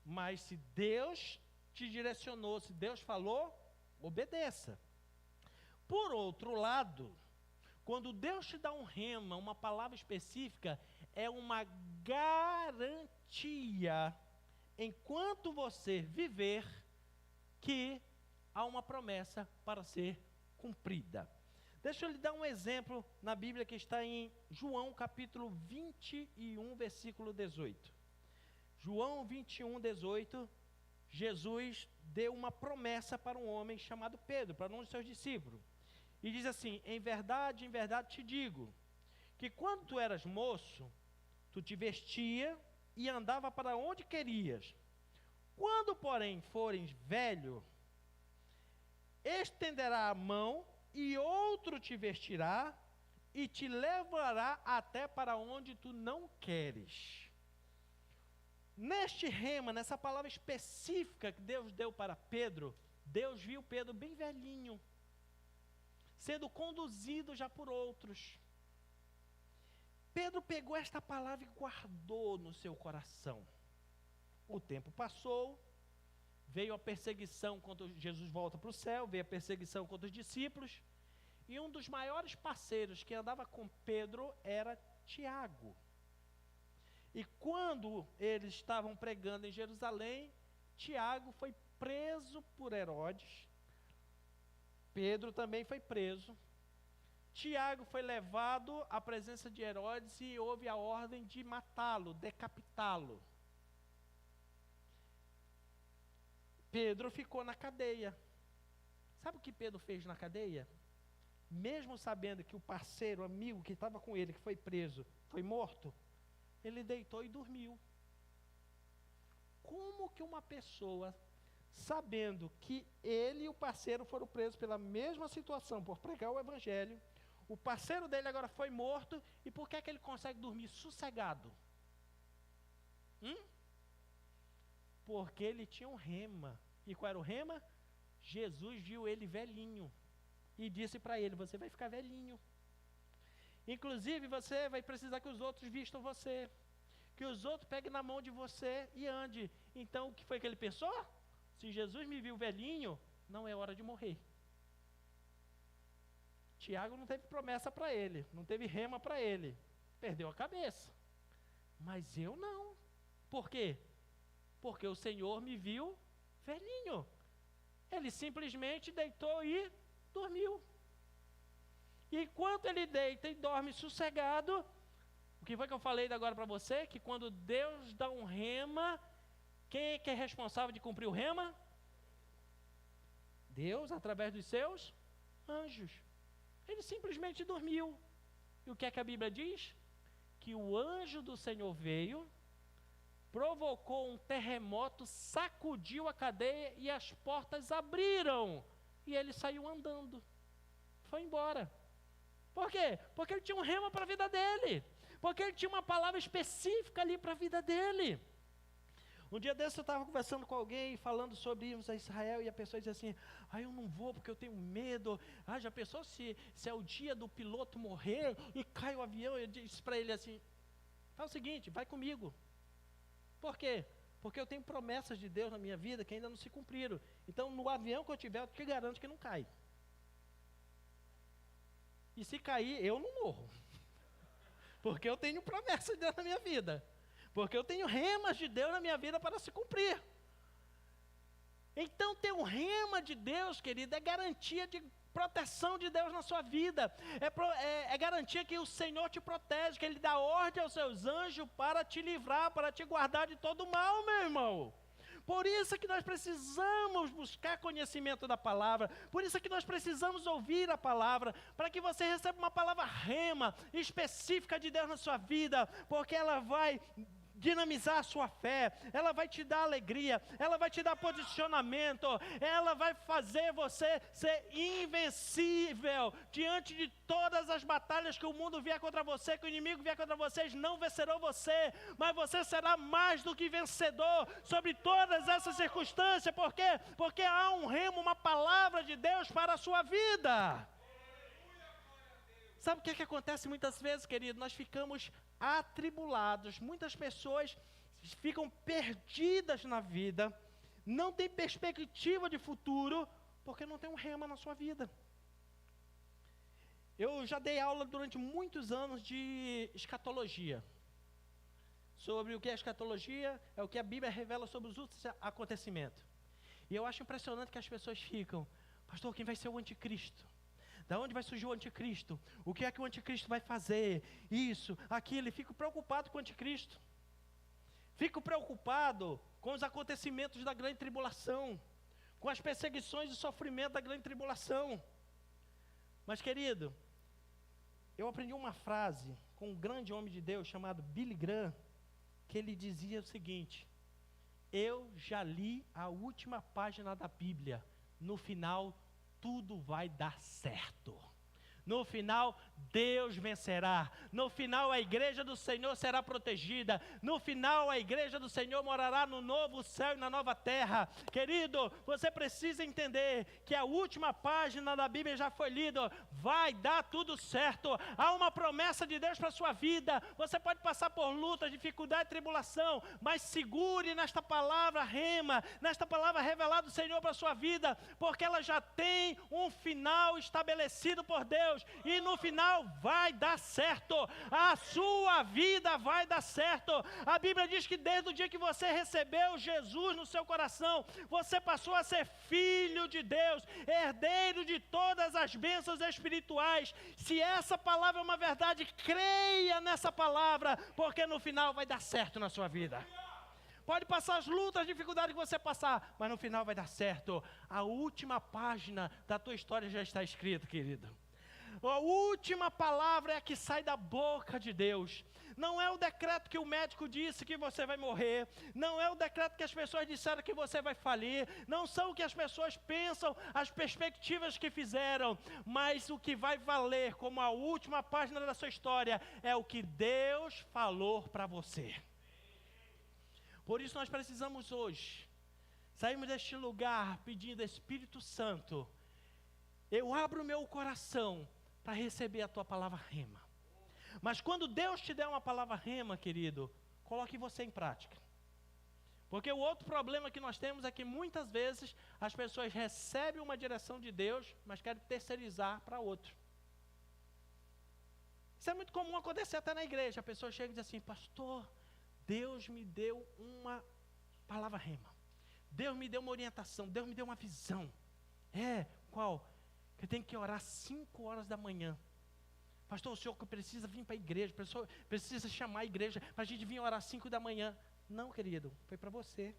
Mas se Deus te direcionou, se Deus falou, obedeça. Por outro lado, quando Deus te dá um rema, uma palavra específica, é uma garantia, enquanto você viver, que há uma promessa para ser cumprida. Deixa eu lhe dar um exemplo na Bíblia que está em João capítulo 21, versículo 18. João 21, 18, Jesus deu uma promessa para um homem chamado Pedro, para um dos seus discípulos. E diz assim: em verdade te digo, que quando tu eras moço, tu te vestia e andava para onde querias. Quando, porém, fores velho, estenderá a mão e outro te vestirá e te levará até para onde tu não queres. Neste rema, nessa palavra específica que Deus deu para Pedro, Deus viu Pedro bem velhinho, sendo conduzido já por outros. Pedro pegou esta palavra e guardou no seu coração. O tempo passou, veio a perseguição quando Jesus volta para o céu, veio a perseguição contra os discípulos, e um dos maiores parceiros que andava com Pedro era Tiago. E quando eles estavam pregando em Jerusalém, Tiago foi preso por Herodes, Pedro também foi preso. Tiago foi levado à presença de Herodes e houve a ordem de matá-lo, decapitá-lo. Pedro ficou na cadeia. Sabe o que Pedro fez na cadeia? Mesmo sabendo que o parceiro, o amigo que estava com ele, que foi preso, foi morto, ele deitou e dormiu. Como que uma pessoa, sabendo que ele e o parceiro foram presos pela mesma situação, por pregar o evangelho, o parceiro dele agora foi morto, e por que é que ele consegue dormir sossegado? Porque ele tinha um rema. E qual era o rema? Jesus viu ele velhinho e disse para ele: você vai ficar velhinho. Inclusive você vai precisar que os outros vistam você, que os outros peguem na mão de você e ande. Então o que foi que ele pensou? Se Jesus me viu velhinho, não é hora de morrer. Tiago não teve promessa para ele, não teve rema para ele, perdeu a cabeça. Mas eu não. Por quê? Porque o Senhor me viu velhinho. Ele simplesmente deitou e dormiu. E enquanto ele deita e dorme sossegado, o que foi que eu falei agora para você? Que quando Deus dá um rema, quem é que é responsável de cumprir o rema? Deus, através dos seus anjos. Ele simplesmente dormiu. E o que é que a Bíblia diz? Que o anjo do Senhor veio, provocou um terremoto, sacudiu a cadeia e as portas abriram. E ele saiu andando. Foi embora. Por quê? Porque ele tinha um rema para a vida dele. Porque ele tinha uma palavra específica ali para a vida dele. Um dia desse eu estava conversando com alguém, falando sobre irmos a Israel, e a pessoa dizia assim, eu não vou porque eu tenho medo. Já pensou se é o dia do piloto morrer e cai o avião? Eu disse para ele assim, faz o seguinte, vai comigo. Por quê? Porque eu tenho promessas de Deus na minha vida que ainda não se cumpriram. Então no avião que eu tiver, eu te garanto que não cai. E se cair, eu não morro. Porque eu tenho promessas de Deus na minha vida. Porque eu tenho remas de Deus na minha vida para se cumprir. Então ter um rema de Deus, querido, é garantia de proteção de Deus na sua vida. É garantia que o Senhor te protege, que Ele dá ordem aos seus anjos para te livrar, para te guardar de todo mal, meu irmão. Por isso que nós precisamos buscar conhecimento da palavra, por isso que nós precisamos ouvir a palavra, para que você receba uma palavra rema, específica de Deus na sua vida, porque ela vai dinamizar a sua fé, ela vai te dar alegria, ela vai te dar posicionamento, ela vai fazer você ser invencível diante de todas as batalhas que o mundo vier contra você, que o inimigo vier contra vocês, não vencerão você, mas você será mais do que vencedor sobre todas essas circunstâncias. Por quê? Porque há um remo, uma palavra de Deus para a sua vida. Sabe o que acontece muitas vezes, querido? Nós ficamos atribulados, muitas pessoas ficam perdidas na vida, não tem perspectiva de futuro, porque não tem um rema na sua vida. Eu já dei aula durante muitos anos de escatologia. Sobre o que é escatologia, é o que a Bíblia revela sobre os últimos acontecimentos. E eu acho impressionante que as pessoas ficam, pastor, quem vai ser o anticristo? Da onde vai surgir o anticristo? O que é que o anticristo vai fazer? Isso, aquilo. E fico preocupado com o anticristo. Fico preocupado com os acontecimentos da grande tribulação, com as perseguições e sofrimento da grande tribulação. Mas, querido, eu aprendi uma frase com um grande homem de Deus chamado Billy Graham, que ele dizia o seguinte: eu já li a última página da Bíblia, no final tudo vai dar certo. No final, Deus vencerá. No final, a igreja do Senhor será protegida. No final, a igreja do Senhor morará no novo céu e na nova terra. Querido, você precisa entender que a última página da Bíblia já foi lida. Vai dar tudo certo. Há uma promessa de Deus para a sua vida. Você pode passar por lutas, dificuldade e tribulação, mas segure nesta palavra rema, nesta palavra revelada do Senhor para a sua vida, porque ela já tem um final estabelecido por Deus. E no final vai dar certo, a sua vida vai dar certo. A Bíblia diz que desde o dia que você recebeu Jesus no seu coração, você passou a ser filho de Deus, herdeiro de todas as bênçãos espirituais. Se essa palavra é uma verdade, creia nessa palavra, porque no final vai dar certo na sua vida. Pode passar as lutas, as dificuldades que você passar, mas no final vai dar certo. A última página da tua história já está escrita, querido. A última palavra é a que sai da boca de Deus. Não é o decreto que o médico disse que você vai morrer. Não é o decreto que as pessoas disseram que você vai falir. Não são o que as pessoas pensam, as perspectivas que fizeram. Mas o que vai valer como a última página da sua história é o que Deus falou para você. Por isso nós precisamos hoje sairmos deste lugar pedindo: Espírito Santo, eu abro o meu coração para receber a tua palavra rema. Mas quando Deus te der uma palavra rema, querido, coloque você em prática. Porque o outro problema que nós temos é que muitas vezes as pessoas recebem uma direção de Deus, mas querem terceirizar para outro. Isso é muito comum acontecer até na igreja. A pessoa chega e diz assim: pastor, Deus me deu uma palavra rema. Deus me deu uma orientação, Deus me deu uma visão. Qual? Que tem que orar 5 horas da manhã. Pastor, o senhor precisa vir para a igreja, precisa chamar a igreja para a gente vir orar 5 da manhã. Não, querido, foi para você.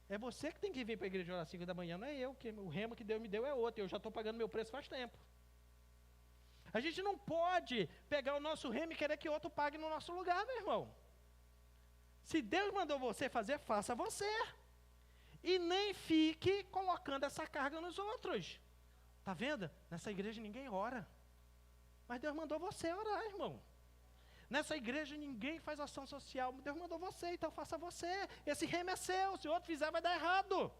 É você que tem que vir para a igreja orar 5 da manhã, não é eu, que o rema que Deus me deu é outro, eu já estou pagando meu preço faz tempo. A gente não pode pegar o nosso rema e querer que outro pague no nosso lugar, meu irmão. Se Deus mandou você fazer, faça você. E nem fique colocando essa carga nos outros. Está vendo? Nessa igreja ninguém ora. Mas Deus mandou você orar, irmão. Nessa igreja ninguém faz ação social. Deus mandou você, então faça você. Esse rema é seu. Se o outro fizer, vai dar errado.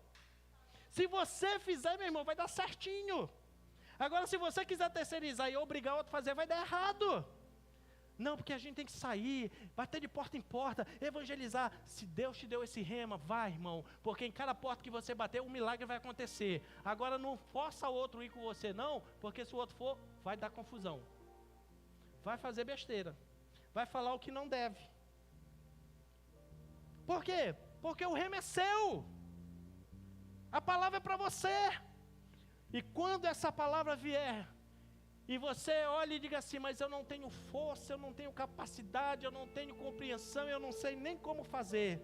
Se você fizer, meu irmão, vai dar certinho. Agora, se você quiser terceirizar e obrigar o outro a fazer, vai dar errado. Não, porque a gente tem que sair, bater de porta em porta, evangelizar. Se Deus te deu esse rema, vai, irmão. Porque em cada porta que você bater, um milagre vai acontecer. Agora, não força o outro ir com você, não. Porque se o outro for, vai dar confusão. Vai fazer besteira. Vai falar o que não deve. Por quê? Porque o rema é seu. A palavra é para você. E quando essa palavra vier, e você olha e diga assim, mas eu não tenho força, eu não tenho capacidade, eu não tenho compreensão, eu não sei nem como fazer.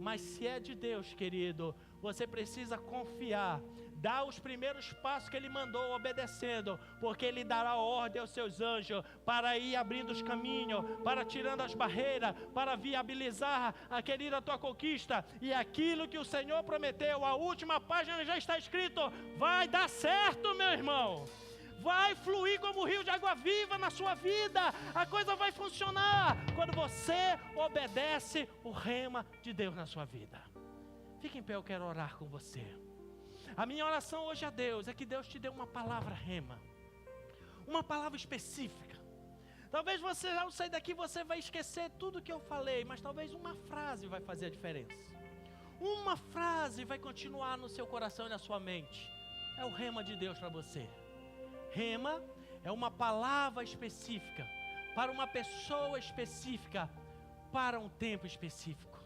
Mas se é de Deus, querido, você precisa confiar. Dá os primeiros passos que Ele mandou, obedecendo, porque Ele dará ordem aos seus anjos para ir abrindo os caminhos, para tirando as barreiras, para viabilizar, querida, a tua conquista. E aquilo que o Senhor prometeu, a última página já está escrito, vai dar certo, meu irmão. Vai fluir como um rio de água viva na sua vida. A coisa vai funcionar quando você obedece o rema de Deus na sua vida. Fique em pé, eu quero orar com você. A minha oração hoje a Deus é que Deus te dê uma palavra rema, uma palavra específica. Talvez você, ao sair daqui, você vai esquecer tudo que eu falei, mas talvez uma frase vai fazer a diferença. Uma frase vai continuar no seu coração e na sua mente. É o rema de Deus para você. Rema é uma palavra específica, para uma pessoa específica, para um tempo específico.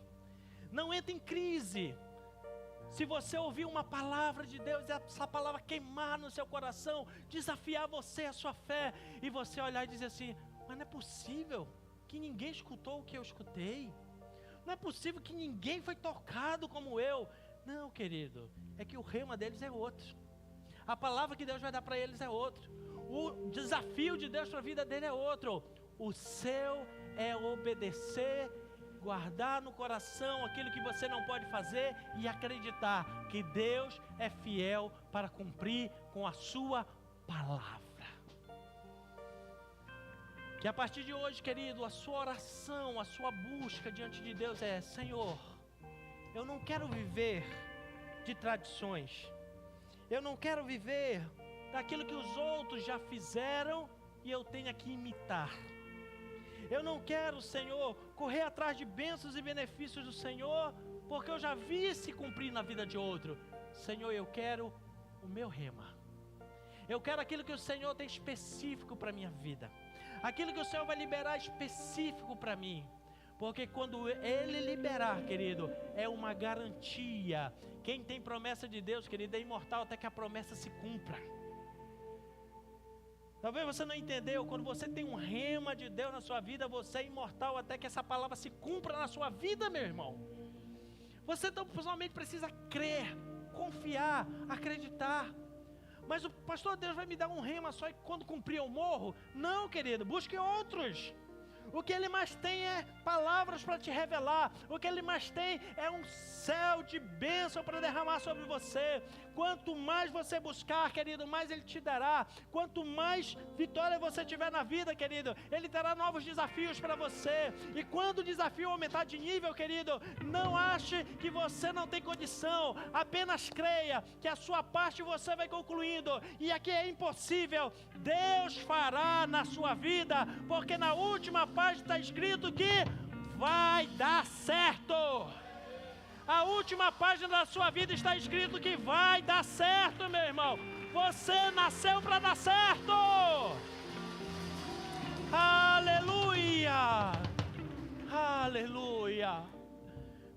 Não entre em crise. Se você ouvir uma palavra de Deus, essa palavra queimar no seu coração, desafiar você, a sua fé, e você olhar e dizer assim, mas não é possível que ninguém escutou o que eu escutei. Não é possível que ninguém foi tocado como eu. Não, querido, é que o rema deles é outro. A palavra que Deus vai dar para eles é outro. O desafio de Deus para a vida dele é outro. O seu é obedecer, guardar no coração aquilo que você não pode fazer e acreditar que Deus é fiel para cumprir com a sua palavra. Que a partir de hoje, querido, a sua oração, a sua busca diante de Deus é: Senhor, eu não quero viver de tradições. Eu não quero viver daquilo que os outros já fizeram e eu tenho que imitar. Eu não quero, Senhor, correr atrás de bênçãos e benefícios do Senhor, porque eu já vi se cumprir na vida de outro. Senhor, eu quero o meu rema. Eu quero aquilo que o Senhor tem específico para a minha vida. Aquilo que o Senhor vai liberar específico para mim. Porque quando Ele liberar, querido, é uma garantia. Quem tem promessa de Deus, querido, é imortal até que a promessa se cumpra. Talvez você não entendeu, quando você tem um rema de Deus na sua vida, você é imortal até que essa palavra se cumpra na sua vida, meu irmão. Você tão pessoalmente precisa crer, confiar, acreditar. Mas o pastor, Deus vai me dar um rema só e quando cumprir eu morro? Não, querido, busque outros. O que Ele mais tem é palavras para te revelar. O que Ele mais tem é um céu de bênção para derramar sobre você. Quanto mais você buscar, querido, mais Ele te dará. Quanto mais vitória você tiver na vida, querido, Ele dará novos desafios para você. E quando o desafio aumentar de nível, querido, não ache que você não tem condição. Apenas creia que a sua parte você vai concluindo. E aqui é impossível. Deus fará na sua vida, porque na última página está escrito que vai dar certo. A última página da sua vida está escrito que vai dar certo, meu irmão. Você nasceu para dar certo. Aleluia. Aleluia.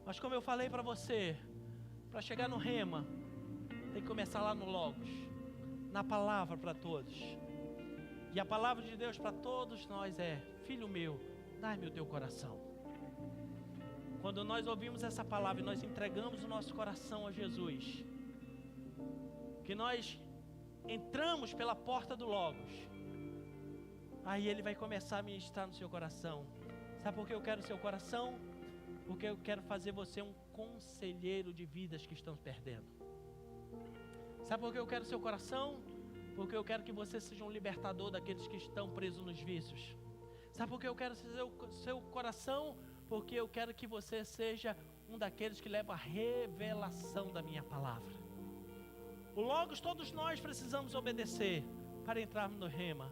Mas como eu falei para você, para chegar no rema, tem que começar lá no Logos, na palavra para todos. E a palavra de Deus para todos nós é: filho meu, dai-me o teu coração. Quando nós ouvimos essa palavra e nós entregamos o nosso coração a Jesus, que nós entramos pela porta do Logos, aí Ele vai começar a ministrar no seu coração. Sabe por que eu quero o seu coração? Porque eu quero fazer você um conselheiro de vidas que estão perdendo. Sabe por que eu quero seu coração? Porque eu quero que você seja um libertador daqueles que estão presos nos vícios. Sabe por que eu quero ser o seu coração? Porque eu quero que você seja um daqueles que leva a revelação da minha palavra. O Logos todos nós precisamos obedecer para entrarmos no Rema.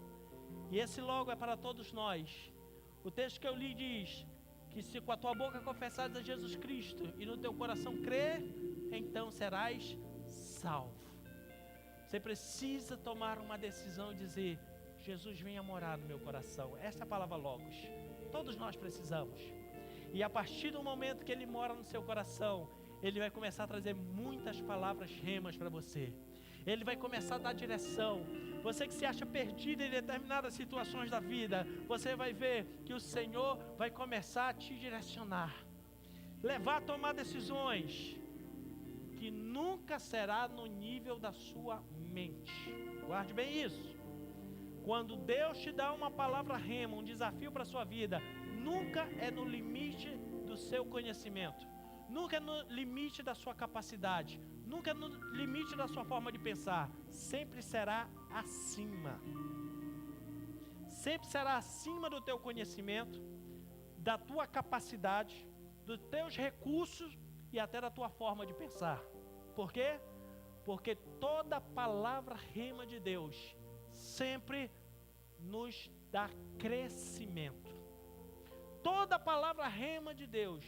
E esse logo é para todos nós. O texto que eu li diz que se com a tua boca confessares a Jesus Cristo e no teu coração crer, então serás salvo. Você precisa tomar uma decisão e dizer: Jesus, venha morar no meu coração. Essa é a palavra Logos. Todos nós precisamos. E a partir do momento que Ele mora no seu coração, Ele vai começar a trazer muitas palavras remas para você. Ele vai começar a dar direção. Você que se acha perdido em determinadas situações da vida, você vai ver que o Senhor vai começar a te direcionar, levar a tomar decisões que nunca será no nível da sua mente. Guarde bem isso. Quando Deus te dá uma palavra rema, um desafio para a sua vida, nunca é no limite do seu conhecimento, nunca é no limite da sua capacidade, nunca é no limite da sua forma de pensar. Sempre será acima. Sempre será acima do teu conhecimento, da tua capacidade, dos teus recursos e até da tua forma de pensar. Por quê? Porque toda palavra rema de Deus sempre nos dá crescimento. Toda palavra rema de Deus.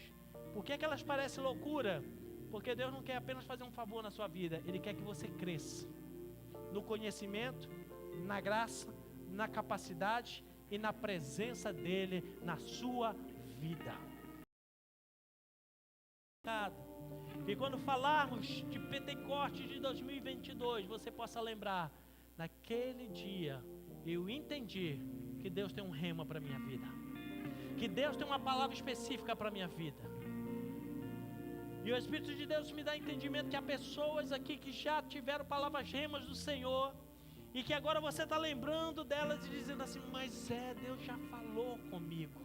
Por que elas parecem loucura? Porque Deus não quer apenas fazer um favor na sua vida. Ele quer que você cresça no conhecimento, na graça, na capacidade e na presença dEle na sua vida. E quando falarmos de Pentecostes de 2022, você possa lembrar: naquele dia eu entendi que Deus tem um rema para a minha vida, que Deus tem uma palavra específica para a minha vida. E o Espírito de Deus me dá entendimento que há pessoas aqui que já tiveram palavras remas do Senhor, e que agora você está lembrando delas e dizendo assim: mas Deus já falou comigo,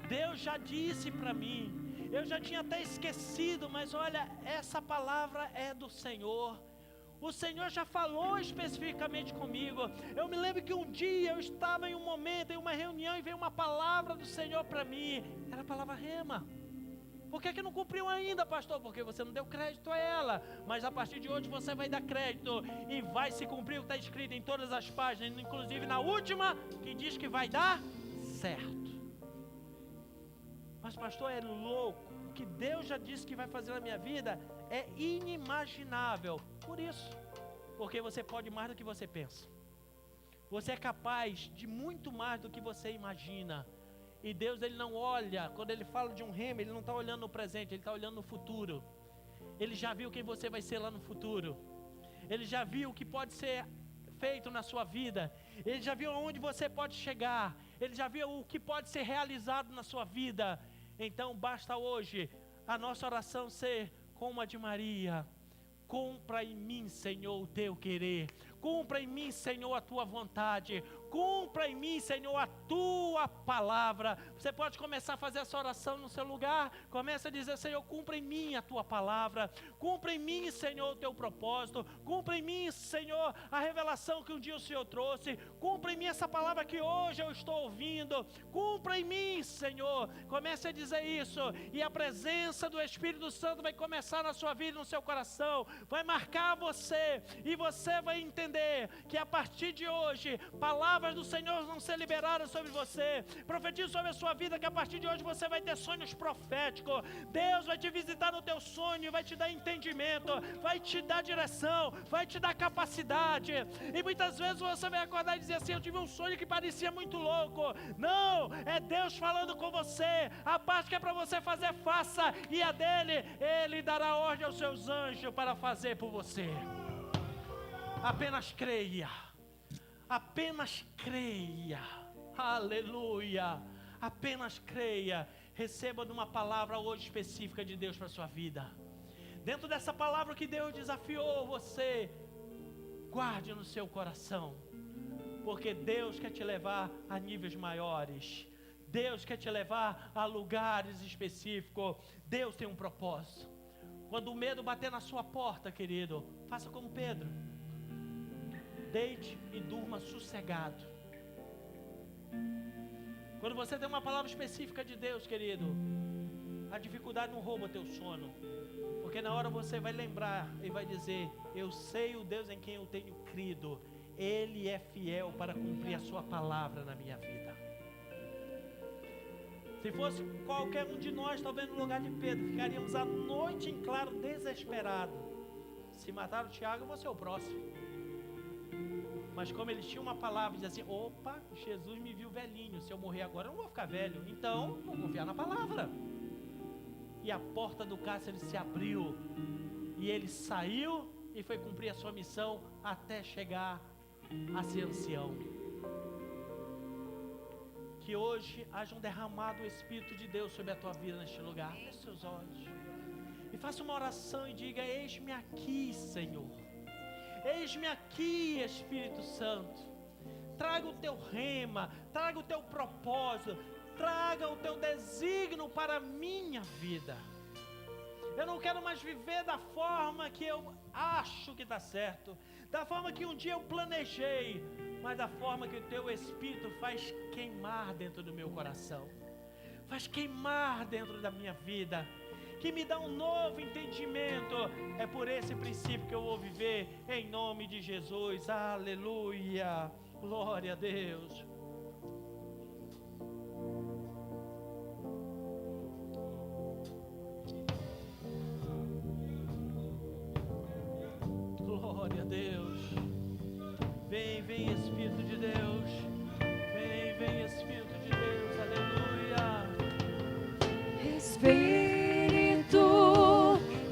Deus já disse para mim, eu já tinha até esquecido, mas olha, essa palavra é do Senhor. O Senhor já falou especificamente comigo. Eu me lembro que um dia eu estava em um momento, em uma reunião, e veio uma palavra do Senhor para mim. Era a palavra rema. Por que não cumpriu ainda, pastor? Porque você não deu crédito a ela. Mas a partir de hoje você vai dar crédito e vai se cumprir o que está escrito em todas as páginas, inclusive na última, que diz que vai dar certo. Mas pastor, é louco. O que Deus já disse que vai fazer na minha vida é inimaginável. Por isso, porque você pode mais do que você pensa. Você é capaz de muito mais do que você imagina. E Deus, Ele não olha, quando Ele fala de um rema, Ele não está olhando no presente, Ele está olhando no futuro. Ele já viu quem você vai ser lá no futuro. Ele já viu o que pode ser feito na sua vida. Ele já viu aonde você pode chegar. Ele já viu o que pode ser realizado na sua vida. Então basta hoje a nossa oração ser como a de Maria: cumpra em mim, Senhor, o teu querer. Cumpra em mim, Senhor, a tua vontade. Cumpra em mim, Senhor, a tua palavra. Você pode começar a fazer essa oração no seu lugar. Começa a dizer: Senhor, cumpra em mim a tua palavra. Cumpra em mim, Senhor, o teu propósito. Cumpra em mim, Senhor, a revelação que um dia o Senhor trouxe. Cumpra em mim essa palavra que hoje eu estou ouvindo. Cumpra em mim, Senhor. Comece a dizer isso, e a presença do Espírito Santo vai começar na sua vida, no seu coração. Vai marcar você, e você vai entender que a partir de hoje, palavras do Senhor vão ser liberadas sobre você. Profetizo sobre a sua vida que a partir de hoje você vai ter sonhos proféticos. Deus vai te visitar no teu sonho, vai te dar entendimento, vai te dar direção, vai te dar capacidade. E muitas vezes você vai acordar e dizer assim: eu tive um sonho que parecia muito louco. Não, é Deus falando com você. A parte que é para você fazer, faça, e a dele, Ele dará ordem aos seus anjos para fazer por você. Apenas creia. Apenas creia. Aleluia. Apenas creia. Receba de uma palavra hoje específica de Deus para a sua vida. Dentro dessa palavra que Deus desafiou você, guarde no seu coração, porque Deus quer te levar a níveis maiores. Deus quer te levar a lugares específicos. Deus tem um propósito. Quando o medo bater na sua porta, querido, faça como Pedro. Deite e durma sossegado. Quando você tem uma palavra específica de Deus, querido, a dificuldade não rouba teu sono. Porque na hora você vai lembrar e vai dizer: eu sei o Deus em quem eu tenho crido. Ele é fiel para cumprir a sua palavra na minha vida. Se fosse qualquer um de nós, talvez no lugar de Pedro, ficaríamos a noite em claro desesperado. Se matar o Tiago, eu vou ser o próximo. Mas como eles tinham uma palavra, dizia assim: opa, Jesus me viu velhinho, se eu morrer agora eu não vou ficar velho, então vou confiar na palavra. E a porta do cárcere se abriu, e ele saiu e foi cumprir a sua missão até chegar a ser ancião. Que hoje haja um derramado o Espírito de Deus sobre a tua vida neste lugar. Feche seus olhos e faça uma oração e diga: eis-me aqui, Senhor. Eis-me aqui, Espírito Santo. Traga o teu rema, traga o teu propósito, traga o teu desígnio para a minha vida. Eu não quero mais viver da forma que eu acho que está certo, da forma que um dia eu planejei, mas da forma que o teu Espírito faz queimar dentro do meu coração, faz queimar dentro da minha vida, que me dá um novo entendimento. É por esse princípio que eu vou viver, em nome de Jesus. Aleluia, glória a Deus. Glória a Deus. Vem, vem Espírito de Deus. Vem, vem Espírito de Deus. Aleluia. Espírito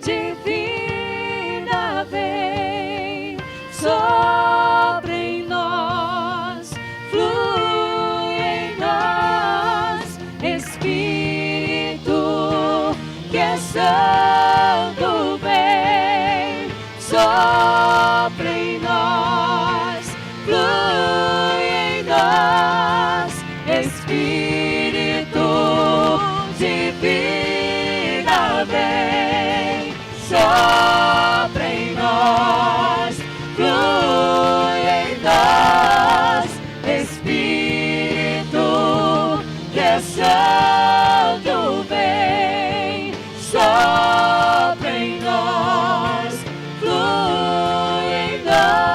de vida, vem sobre em nós, flui em nós. Espírito que é santo, vem sobre em nós, flui em nós. Espírito de vida, vem sobre em nós, flui em nós. Espírito que é santo, vem sobre em nós, flui em nós.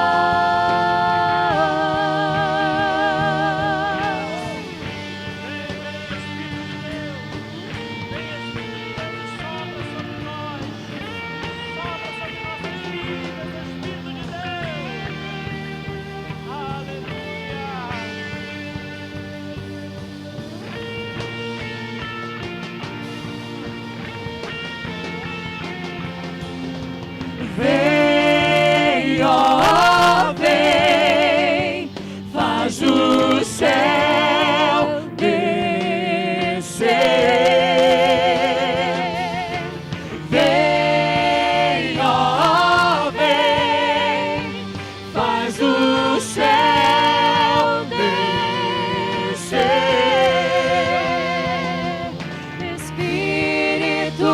Vem, ó, vem, faz o céu descer. Vem, ó, vem, faz o céu descer. Espírito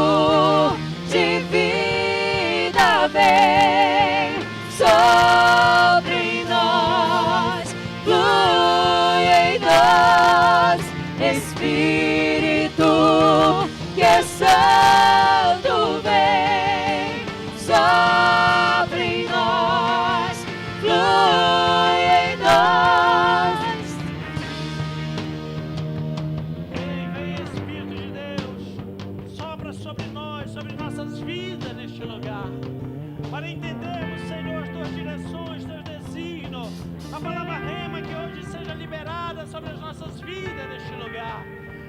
de vida, vem sobre nós, flui em nós. Espírito que é santo, vem sobre nós, flui em nós. Vem, vem Espírito de Deus, sopra sobre nós, sobre nossas vidas neste lugar, para entendermos, Senhor, as tuas direções, teus desígnios, a palavra rema que hoje seja liberada sobre as nossas vidas neste lugar,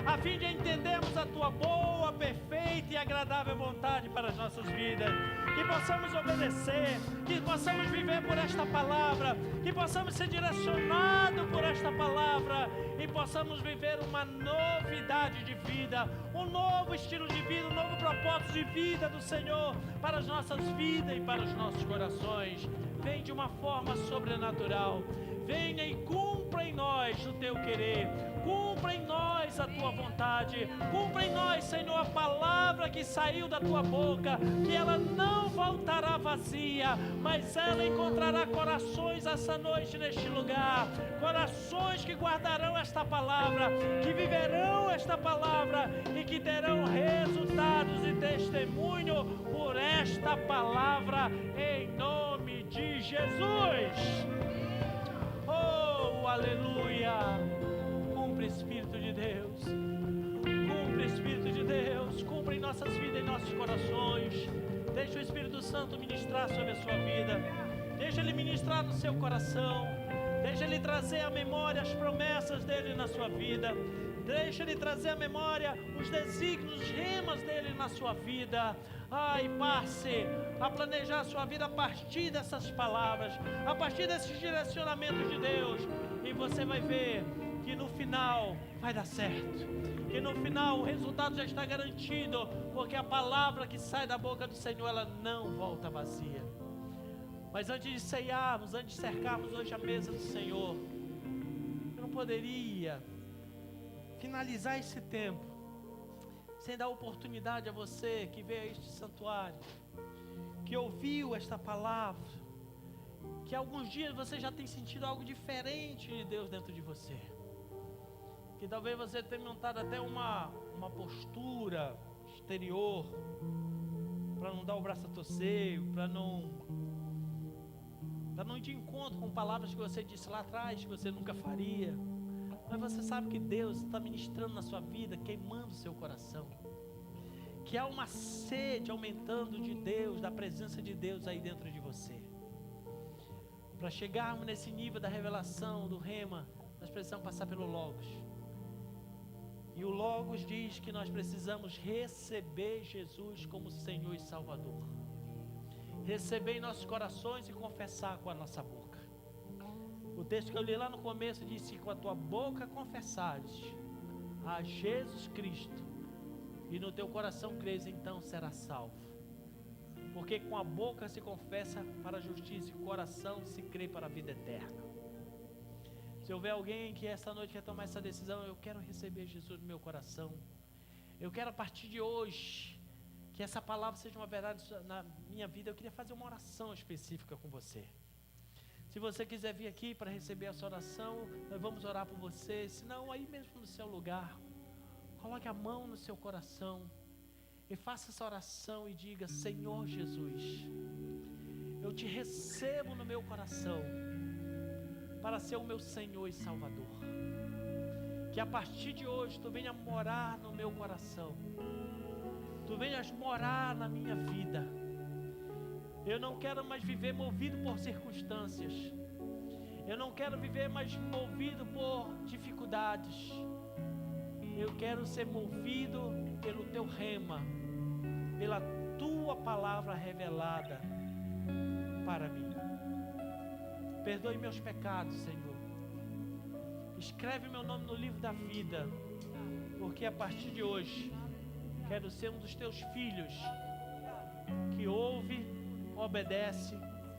a fim de entendermos a tua boa, perfeita e agradável vontade para as nossas vidas, que possamos obedecer, que possamos viver por esta palavra, que possamos ser direcionados por esta palavra e possamos viver uma novidade de vida, um novo estilo de vida, um novo propósito de vida do Senhor para as nossas vidas e para os nossos corações. Vem de uma forma sobrenatural, venha e cumpra em nós o teu querer, Cumpra em nós a tua vontade. Cumpra em nós, Senhor, a palavra que saiu da tua boca, que ela não voltará vazia, mas ela encontrará corações essa noite neste lugar. Corações que guardarão esta palavra, que viverão esta palavra e que terão resultados e testemunho por esta palavra, em nome de Jesus. Oh, aleluia! Cumpre, Espírito de Deus. Cumpre, Espírito de Deus. Cumpre em nossas vidas, em nossos corações. Deixa o Espírito Santo ministrar sobre a sua vida. Deixa Ele ministrar no seu coração. Deixa Ele trazer à memória as promessas dEle na sua vida. Deixa Ele trazer à memória os desígnios, os remas dEle na sua vida. Ai, passe a planejar a sua vida a partir dessas palavras, a partir desses direcionamentos de Deus. E você vai ver que no final vai dar certo. Que no final o resultado já está garantido, porque a palavra que sai da boca do Senhor, ela não volta vazia. Mas antes de ceiarmos, antes de cercarmos hoje a mesa do Senhor, eu não poderia finalizar esse tempo sem dar oportunidade a você que veio a este santuário, que ouviu esta palavra, que alguns dias você já tem sentido algo diferente de Deus dentro de você, que talvez você tenha montado até uma postura exterior, para não dar o braço a torcer, para não ir de encontro com palavras que você disse lá atrás, que você nunca faria. Mas você sabe que Deus está ministrando na sua vida, queimando o seu coração, que há uma sede aumentando de Deus, da presença de Deus aí dentro de você. Para chegarmos nesse nível da revelação, do rema, nós precisamos passar pelo Logos. E o Logos diz que nós precisamos receber Jesus como Senhor e Salvador. Receber em nossos corações e confessar com a nossa boca. O texto que eu li lá no começo disse: com a tua boca confessares a Jesus Cristo e no teu coração creres, então serás salvo. Porque com a boca se confessa para a justiça e com o coração se crê para a vida eterna. Se houver alguém que esta noite quer tomar essa decisão, eu quero receber Jesus no meu coração, eu quero a partir de hoje que essa palavra seja uma verdade na minha vida, eu queria fazer uma oração específica com você. Se você quiser vir aqui para receber essa oração, nós vamos orar por você. Se não, aí mesmo no seu lugar, coloque a mão no seu coração e faça essa oração e diga: Senhor Jesus, eu te recebo no meu coração para ser o meu Senhor e Salvador. Que a partir de hoje tu venha morar no meu coração, tu venhas morar na minha vida. Eu não quero mais viver movido por circunstâncias. Eu não quero viver mais movido por dificuldades. Eu quero ser movido pelo teu rema, pela tua palavra revelada para mim. Perdoe meus pecados, Senhor. Escreve meu nome no livro da vida, porque a partir de hoje quero ser um dos teus filhos que ouve, obedece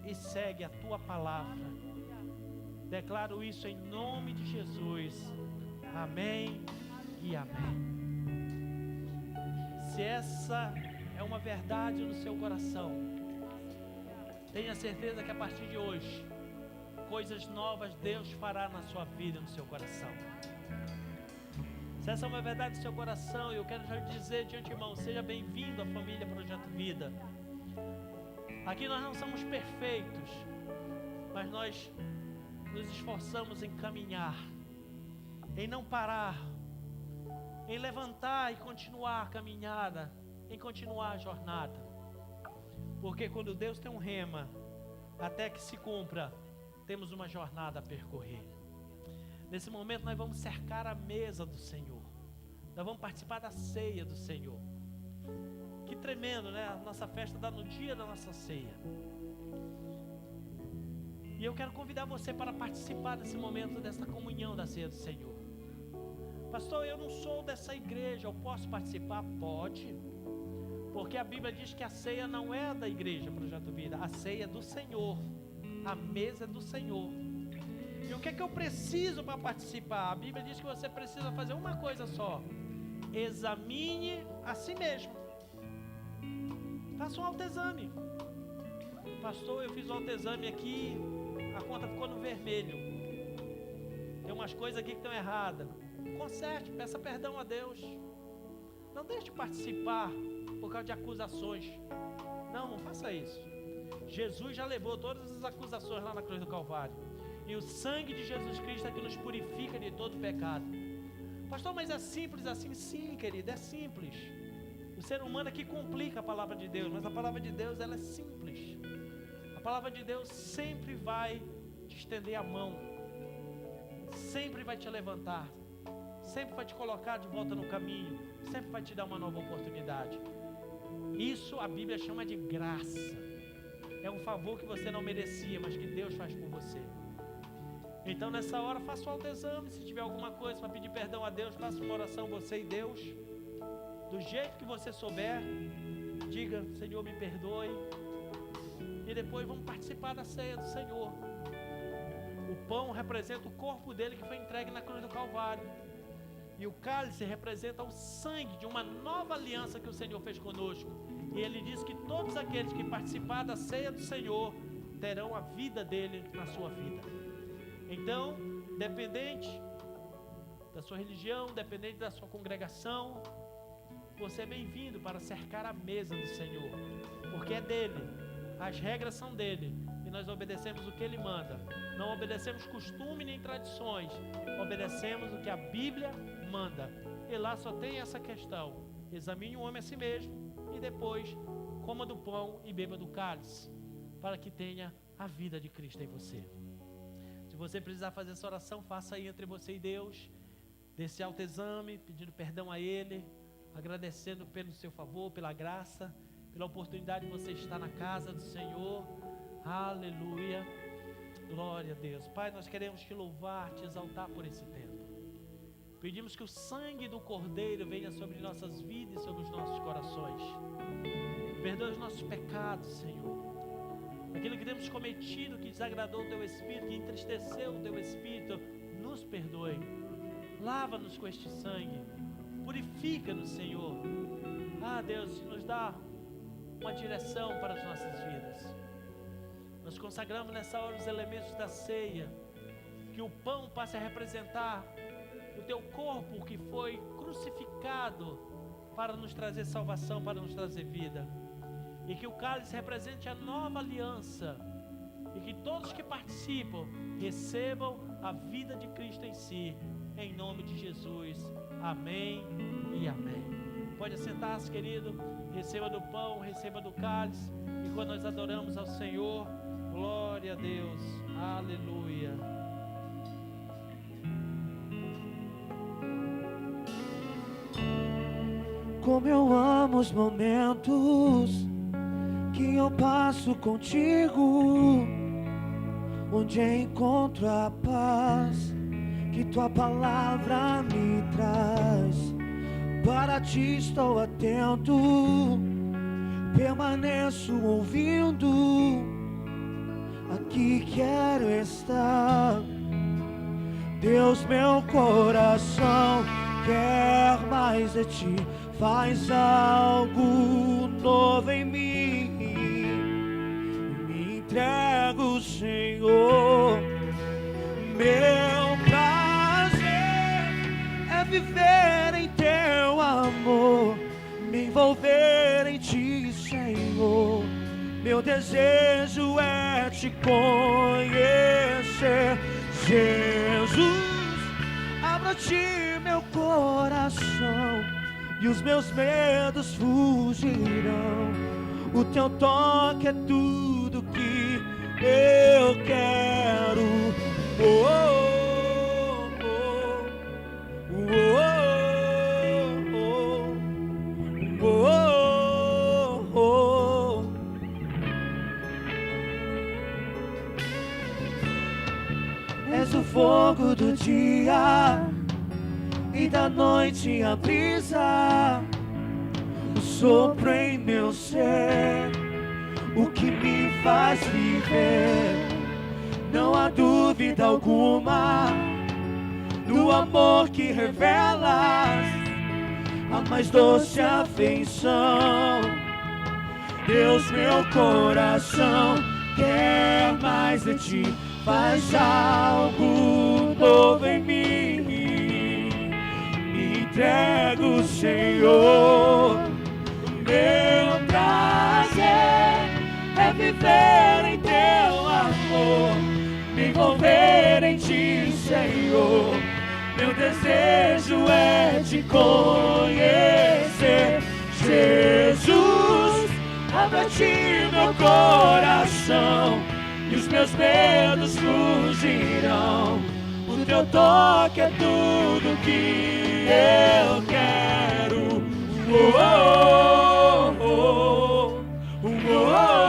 e segue a tua palavra. Declaro isso em nome de Jesus. Amém e amém. Se essa é uma verdade no seu coração, tenha certeza que a partir de hoje coisas novas Deus fará na sua vida, no seu coração. Se essa é uma verdade no seu coração, eu quero já dizer de antemão: seja bem-vindo à família Projeto Vida. Aqui nós não somos perfeitos, mas nós nos esforçamos em caminhar, em não parar, em levantar e continuar a caminhada, em continuar a jornada. Porque quando Deus tem um rema, até que se cumpra, temos uma jornada a percorrer. Nesse momento nós vamos cercar a mesa do Senhor, nós vamos participar da ceia do Senhor. Que tremendo, né? A nossa festa dá no dia da nossa ceia. E eu quero convidar você para participar desse momento, dessa comunhão da ceia do Senhor. Pastor, eu não sou dessa igreja, eu posso participar? Pode. Porque a Bíblia diz que a ceia não é da igreja Projeto Vida, a ceia é do Senhor, a mesa é do Senhor. E o que é que eu preciso para participar? A Bíblia diz que você precisa fazer uma coisa só: examine a si mesmo. Faça um autoexame. Pastor, eu fiz um autoexame aqui, a conta ficou no vermelho. Tem umas coisas aqui que estão erradas. Conserte, peça perdão a Deus. Não deixe de participar por causa de acusações. Não faça isso. Jesus já levou todas as acusações lá na cruz do Calvário. E o sangue de Jesus Cristo é que nos purifica de todo pecado. Pastor, mas é simples assim? Sim, querido, é simples. O ser humano é que complica a palavra de Deus, mas a palavra de Deus, ela é simples. A palavra de Deus sempre vai te estender a mão, sempre vai te levantar, sempre vai te colocar de volta no caminho, sempre vai te dar uma nova oportunidade. Isso a Bíblia chama de graça. É um favor que você não merecia, mas que Deus faz por você. Então nessa hora faça o autoexame. Se tiver alguma coisa para pedir perdão a Deus, faça uma oração você e Deus. Do jeito que você souber, diga: Senhor, me perdoe. E depois vamos participar da ceia do Senhor. O pão representa o corpo dele que foi entregue na cruz do Calvário. E o cálice representa o sangue de uma nova aliança que o Senhor fez conosco. E ele diz que todos aqueles que participar da ceia do Senhor terão a vida dele na sua vida. Então, dependente da sua religião, dependente da sua congregação, você é bem-vindo para cercar a mesa do Senhor, porque é dele, as regras são dele, e nós obedecemos o que ele manda. Não obedecemos costume nem tradições, obedecemos o que a Bíblia manda. E lá só tem essa questão: examine o homem a si mesmo, e depois coma do pão e beba do cálice, para que tenha a vida de Cristo em você. Se você precisar fazer essa oração, faça aí entre você e Deus, desse autoexame, pedindo perdão a Ele, agradecendo pelo seu favor, pela graça, pela oportunidade de você estar na casa do Senhor. Aleluia, glória a Deus. Pai, nós queremos te louvar, te exaltar por esse tempo. Pedimos que o sangue do Cordeiro venha sobre nossas vidas e sobre os nossos corações. Perdoa os nossos pecados, Senhor. Aquilo que temos cometido que desagradou o Teu Espírito, que entristeceu o Teu Espírito, nos perdoe. Lava-nos com este sangue. Purifica-nos, Senhor. Deus, nos dá uma direção para as nossas vidas. Nós consagramos nessa hora os elementos da ceia. Que o pão passe a representar o Teu corpo que foi crucificado para nos trazer salvação, para nos trazer vida. E que o cálice represente a nova aliança. E que todos que participam recebam a vida de Cristo em si. Em nome de Jesus. Amém e amém. Pode assentar-se, querido. Receba do pão, receba do cálice. E quando nós adoramos ao Senhor, glória a Deus. Aleluia. Como eu amo os momentos que eu passo contigo, onde encontro a paz que tua palavra me traz. Para ti estou atento, permaneço ouvindo, aqui quero estar. Deus, meu coração quer mais de ti, faz algo novo em mim. Me entrego, Senhor. Meu prazer é viver em Teu amor, me envolver em Ti, Senhor. Meu desejo é Te conhecer, Jesus. Abra Ti meu coração e os meus medos fugirão. O Teu toque é tudo que eu quero. Oh, oh, oh, oh, oh, oh. És o fogo do dia e da noite a brisa, o sopro em meu ser, o que me faz viver. Não há dúvida alguma do amor que revelas, a mais doce afeição. Deus, meu coração quer mais de ti, faz algo novo em mim. Me entrego, Senhor, meu prazer é viver em teu amor, me envolver em ti, Senhor. Meu desejo é te conhecer, Jesus. Abra ti meu coração e os meus medos fugirão. O teu toque é tudo que eu quero. Oh, oh, oh, oh, oh, oh,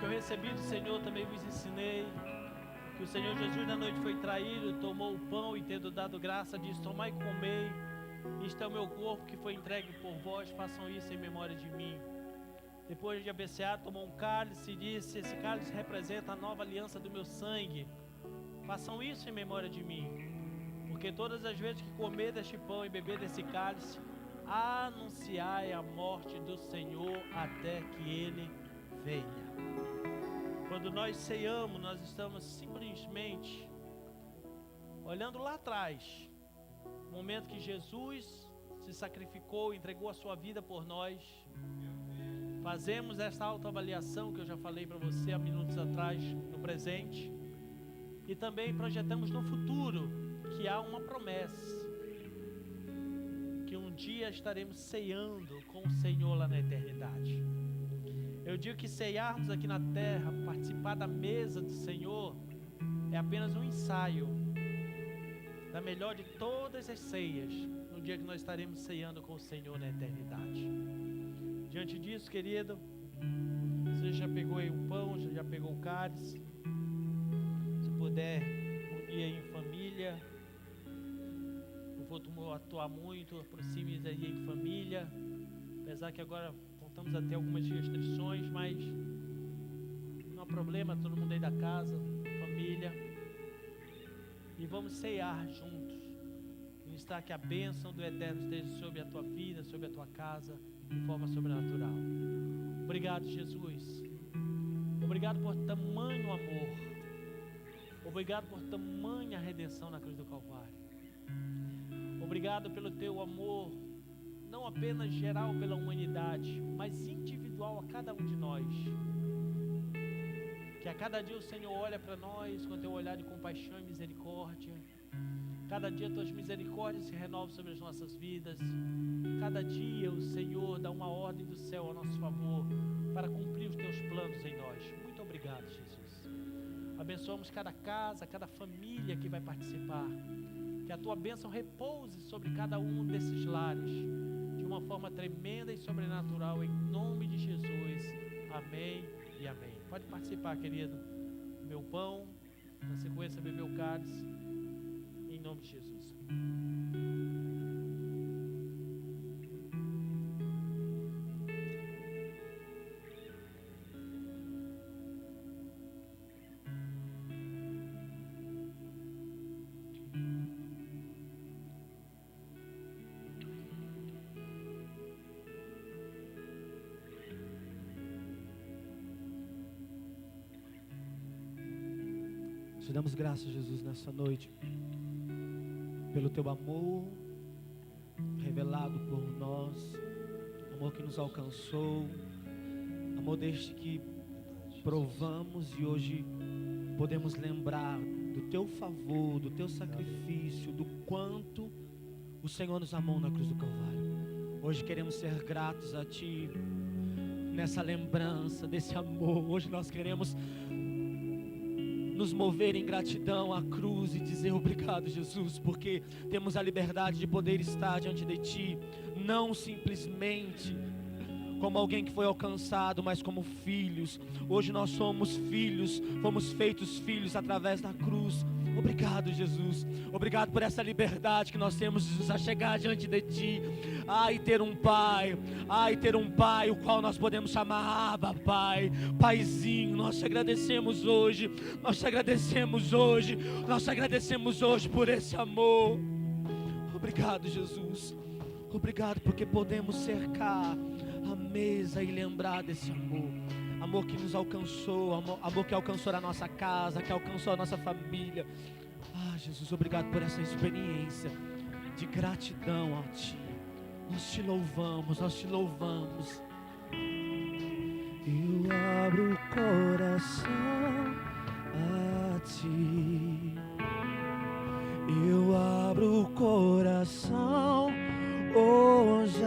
recebi do Senhor, também vos ensinei que o Senhor Jesus na noite foi traído, tomou o pão e tendo dado graça, disse: tomai e comei, isto é o meu corpo que foi entregue por vós, façam isso em memória de mim. Depois de abecear, tomou um cálice e disse: esse cálice representa a nova aliança do meu sangue, façam isso em memória de mim, porque todas as vezes que comer deste pão e beber desse cálice, anunciai a morte do Senhor até que Ele venha. Quando nós ceiamos, nós estamos simplesmente olhando lá atrás, o momento que Jesus se sacrificou, entregou a sua vida por nós. Fazemos essa autoavaliação que eu já falei para você há minutos atrás, no presente, e também projetamos no futuro, que há uma promessa, que um dia estaremos ceando com o Senhor lá na eternidade. Eu digo que ceiarmos aqui na terra, participar da mesa do Senhor, é apenas um ensaio da melhor de todas as ceias, no dia que nós estaremos ceando com o Senhor na eternidade. Diante disso, querido, você já pegou aí o pão, já pegou o cálice, se puder unir aí em família, não vou atuar muito, aproxime-se aí em família, apesar que agora voltamos a ter algumas restrições, mas não há problema, todo mundo aí da casa, família, e vamos ceiar juntos, ministrar que a bênção do Eterno esteja sobre a tua vida, sobre a tua casa, de forma sobrenatural. Obrigado, Jesus, obrigado por tamanho amor, obrigado por tamanha redenção na cruz do Calvário, obrigado pelo teu amor, não apenas geral pela humanidade, mas individual a cada um de nós. Que a cada dia o Senhor olha para nós com teu olhar de compaixão e misericórdia. Cada dia tuas misericórdias se renovam sobre as nossas vidas. Cada dia o Senhor dá uma ordem do céu a nosso favor para cumprir os teus planos em nós. Muito obrigado, Jesus. Abençoamos cada casa, cada família que vai participar. Que a tua bênção repouse sobre cada um desses lares de uma forma tremenda e sobrenatural, em nome de Jesus. Amém e amém. Pode participar, querido. Meu pão, na sequência beber o cálice, em nome de Jesus. Te damos graças, Jesus, nessa noite, pelo teu amor revelado por nós, amor que nos alcançou, amor deste que provamos e hoje podemos lembrar do teu favor, do teu sacrifício, do quanto o Senhor nos amou na cruz do Calvário. Hoje queremos ser gratos a ti nessa lembrança desse amor. Hoje nós queremos nos mover em gratidão à cruz e dizer obrigado, Jesus, porque temos a liberdade de poder estar diante de Ti, não simplesmente como alguém que foi alcançado, mas como filhos. Hoje nós somos filhos, fomos feitos filhos através da cruz. Obrigado, Jesus. Obrigado por essa liberdade que nós temos, Jesus, a chegar diante de Ti. E ter um Pai. Ter um Pai, o qual nós podemos chamar Abba, Pai. Paizinho, nós te agradecemos hoje. Nós te agradecemos hoje. Nós te agradecemos hoje por esse amor. Obrigado, Jesus. Obrigado porque podemos cercar a mesa e lembrar desse amor. Amor que nos alcançou, amor que alcançou a nossa casa, que alcançou a nossa família. Jesus, obrigado por essa experiência de gratidão a Ti. Nós te louvamos, nós te louvamos. Eu abro o coração a Ti. Eu abro o coração hoje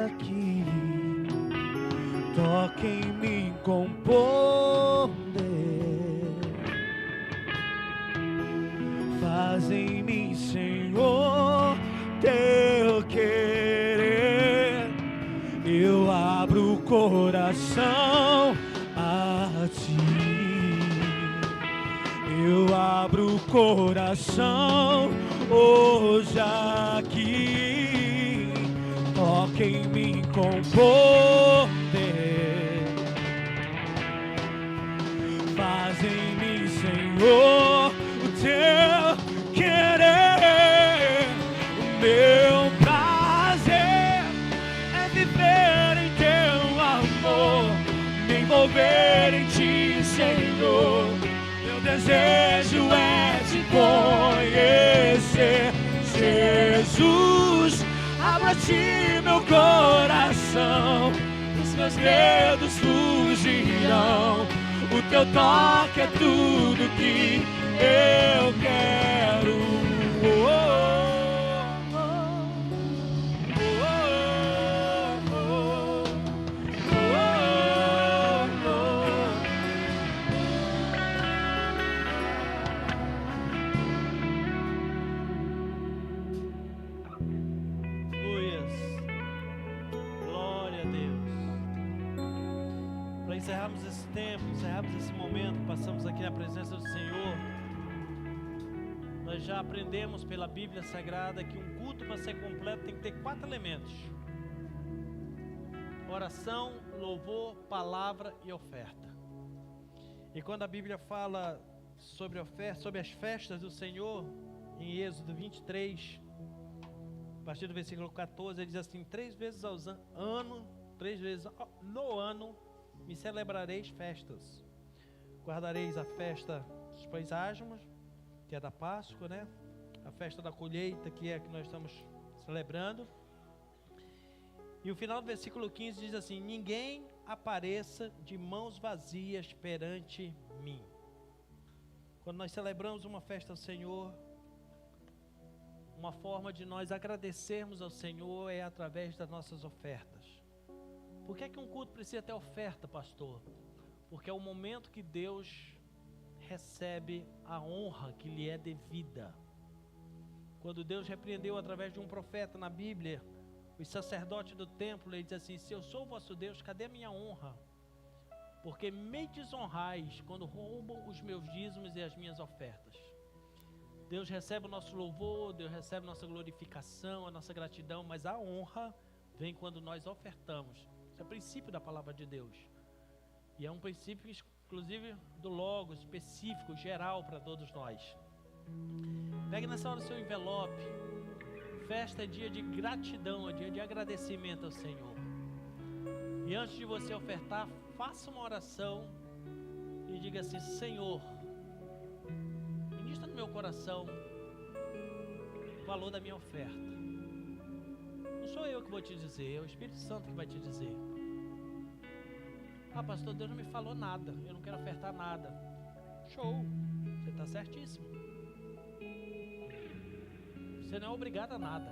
aqui. Toca em mim com poder, faz em mim, Senhor, Teu querer. Eu abro o coração a Ti. Eu abro o coração hoje aqui. Toca em mim com poder, faz em mim, Senhor, o Teu querer. O meu prazer é viver em Teu amor, me envolver em Ti, Senhor. Meu desejo é Te conhecer, Jesus. Abra a Ti meu coração, os meus medos fugirão. O Teu toque é tudo que eu quero. Encerramos esse tempo, encerramos esse momento, passamos aqui na presença do Senhor. Nós já aprendemos pela Bíblia Sagrada que um culto, para ser completo, tem que ter 4 elementos: oração, louvor, palavra e oferta. E quando a Bíblia fala sobre oferta, sobre as festas do Senhor, em Êxodo 23, a partir do versículo 14, ele diz assim: 3 vezes ao ano, 3 vezes no ano, me celebrareis festas. Guardareis a festa dos pães asmos, que é da Páscoa, né? A festa da colheita, que é a que nós estamos celebrando. E o final do versículo 15 diz assim: ninguém apareça de mãos vazias perante mim. Quando nós celebramos uma festa ao Senhor, uma forma de nós agradecermos ao Senhor é através das nossas ofertas. Por que é que um culto precisa ter oferta, pastor? Porque é o momento que Deus recebe a honra que lhe é devida. Quando Deus repreendeu através de um profeta na Bíblia, os sacerdotes do templo, ele diz assim: se eu sou o vosso Deus, cadê a minha honra? Porque me desonrais quando roubam os meus dízimos e as minhas ofertas. Deus recebe o nosso louvor, Deus recebe a nossa glorificação, a nossa gratidão, mas a honra vem quando nós ofertamos. Isso é o princípio da palavra de Deus. E é um princípio, inclusive, do Logos, específico, geral para todos nós. Pegue nessa hora o seu envelope. Festa é dia de gratidão, é dia de agradecimento ao Senhor. E antes de você ofertar, faça uma oração e diga assim: Senhor, ministra no meu coração o valor da minha oferta. Não sou eu que vou te dizer, é o Espírito Santo que vai te dizer. Pastor, Deus não me falou nada, eu não quero ofertar nada. Show, você está certíssimo. Você não é obrigado a nada.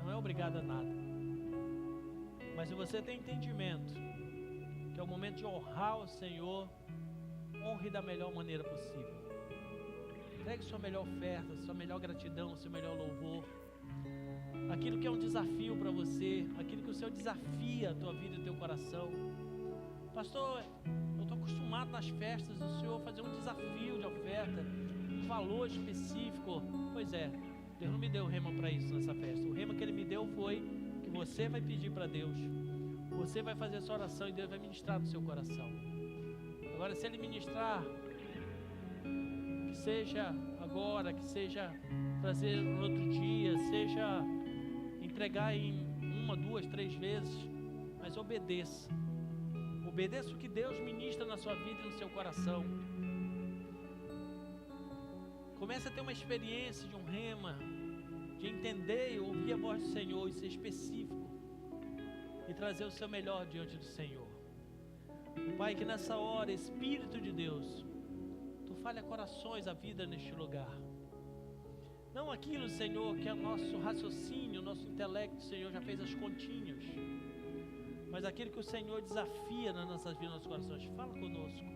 Não é obrigado a nada. Mas se você tem entendimento que é o momento de honrar o Senhor, honre da melhor maneira possível. Entregue sua melhor oferta, sua melhor gratidão, seu melhor louvor. Aquilo que é um desafio para você, aquilo que o Senhor desafia a tua vida e o teu coração. Pastor, eu estou acostumado nas festas do Senhor fazer um desafio de oferta, um valor específico. Pois é, Deus não me deu rema para isso nessa festa. O rema que Ele me deu foi que você vai pedir para Deus, você vai fazer essa oração e Deus vai ministrar no seu coração. Agora, se Ele ministrar, que seja agora, que seja trazer no outro dia, seja entregar em 1, 2, 3 vezes, mas obedeça. Obedeça o que Deus ministra na sua vida e no seu coração. Comece a ter uma experiência de um rema, de entender e ouvir a voz do Senhor e ser específico e trazer o seu melhor diante do Senhor. Pai, que nessa hora, Espírito de Deus, Tu fale a corações a vida neste lugar. Não aquilo, Senhor, que é o nosso raciocínio, o nosso intelecto, Senhor, já fez as continhas, mas aquilo que o Senhor desafia nas nossas vidas, nos nossos corações. Fala conosco.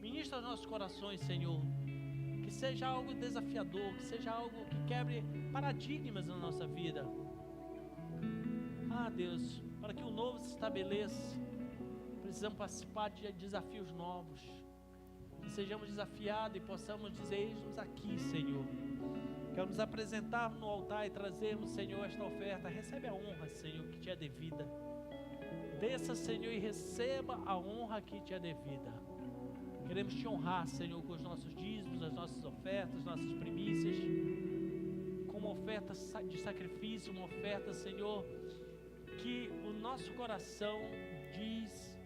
Ministra os nossos corações, Senhor. Que seja algo desafiador, que seja algo que quebre paradigmas na nossa vida. Ah, Deus, para que o novo se estabeleça, precisamos participar de desafios novos. Que sejamos desafiados e possamos dizer: eis-nos aqui, Senhor. Quero nos apresentar no altar e trazermos, Senhor, esta oferta. Recebe a honra, Senhor, que te é devida. Desça, Senhor, e receba a honra que te é devida. Queremos te honrar, Senhor, com os nossos dízimos, as nossas ofertas, as nossas primícias, com uma oferta de sacrifício, uma oferta, Senhor, que o nosso coração diz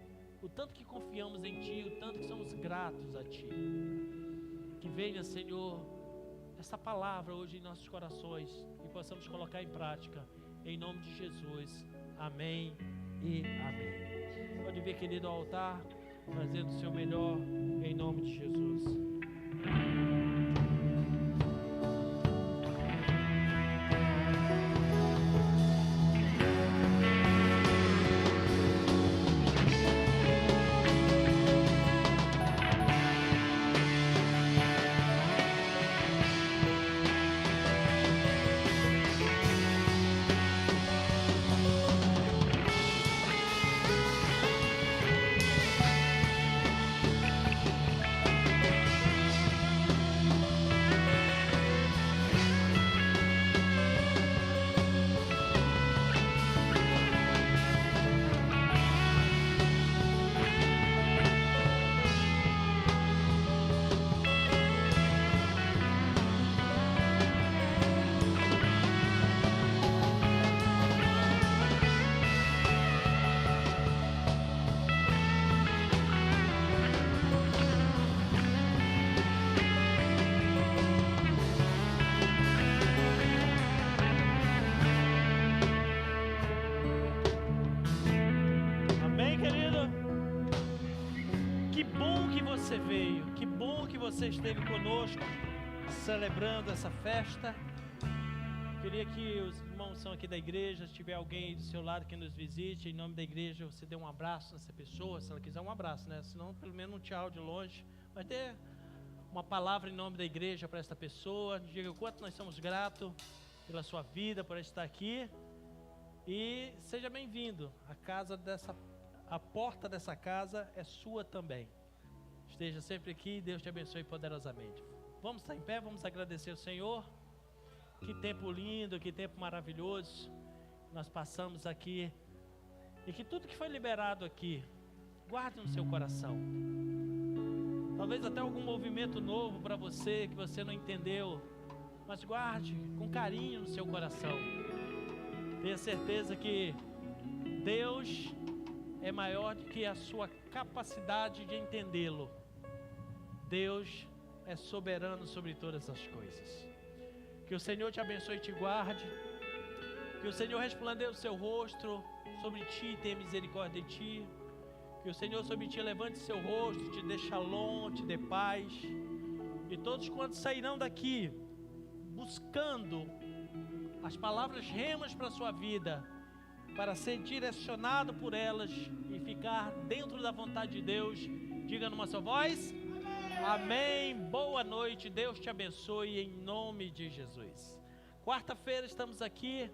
o tanto que confiamos em Ti, o tanto que somos gratos a Ti. Que venha, Senhor, essa palavra hoje em nossos corações e possamos colocar em prática, em nome de Jesus. Amém e amém. Pode vir, querido, ao altar, trazendo o seu melhor, em nome de Jesus. Você esteve conosco celebrando essa festa. Queria que os irmãos são aqui da igreja, se tiver alguém aí do seu lado que nos visite, em nome da igreja, você dê um abraço nessa pessoa, se ela quiser um abraço, né? Senão pelo menos um tchau de longe. Vai ter uma palavra em nome da igreja para esta pessoa. Diga o quanto nós somos gratos pela sua vida, por estar aqui. E seja bem-vindo. A porta dessa casa é sua também. Esteja sempre aqui, Deus te abençoe poderosamente. Vamos estar em pé, vamos agradecer ao Senhor. Que tempo lindo, que tempo maravilhoso nós passamos aqui. E que tudo que foi liberado aqui, guarde no seu coração. Talvez até algum movimento novo para você, que você não entendeu, mas guarde com carinho no seu coração. Tenha certeza que Deus é maior do que a sua capacidade de entendê-lo. Deus é soberano sobre todas as coisas. Que o Senhor te abençoe e te guarde. Que o Senhor resplandeça o seu rosto sobre ti e tenha misericórdia de ti. Que o Senhor sobre ti levante seu rosto, te dê shalom, te dê paz. E todos quantos sairão daqui buscando as palavras remas para a sua vida, para ser direcionado por elas e ficar dentro da vontade de Deus, diga numa só voz: amém. Boa noite, Deus te abençoe em nome de Jesus. Quarta-feira estamos aqui,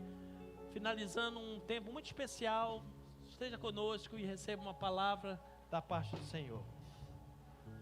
finalizando um tempo muito especial. Esteja conosco e receba uma palavra da parte do Senhor.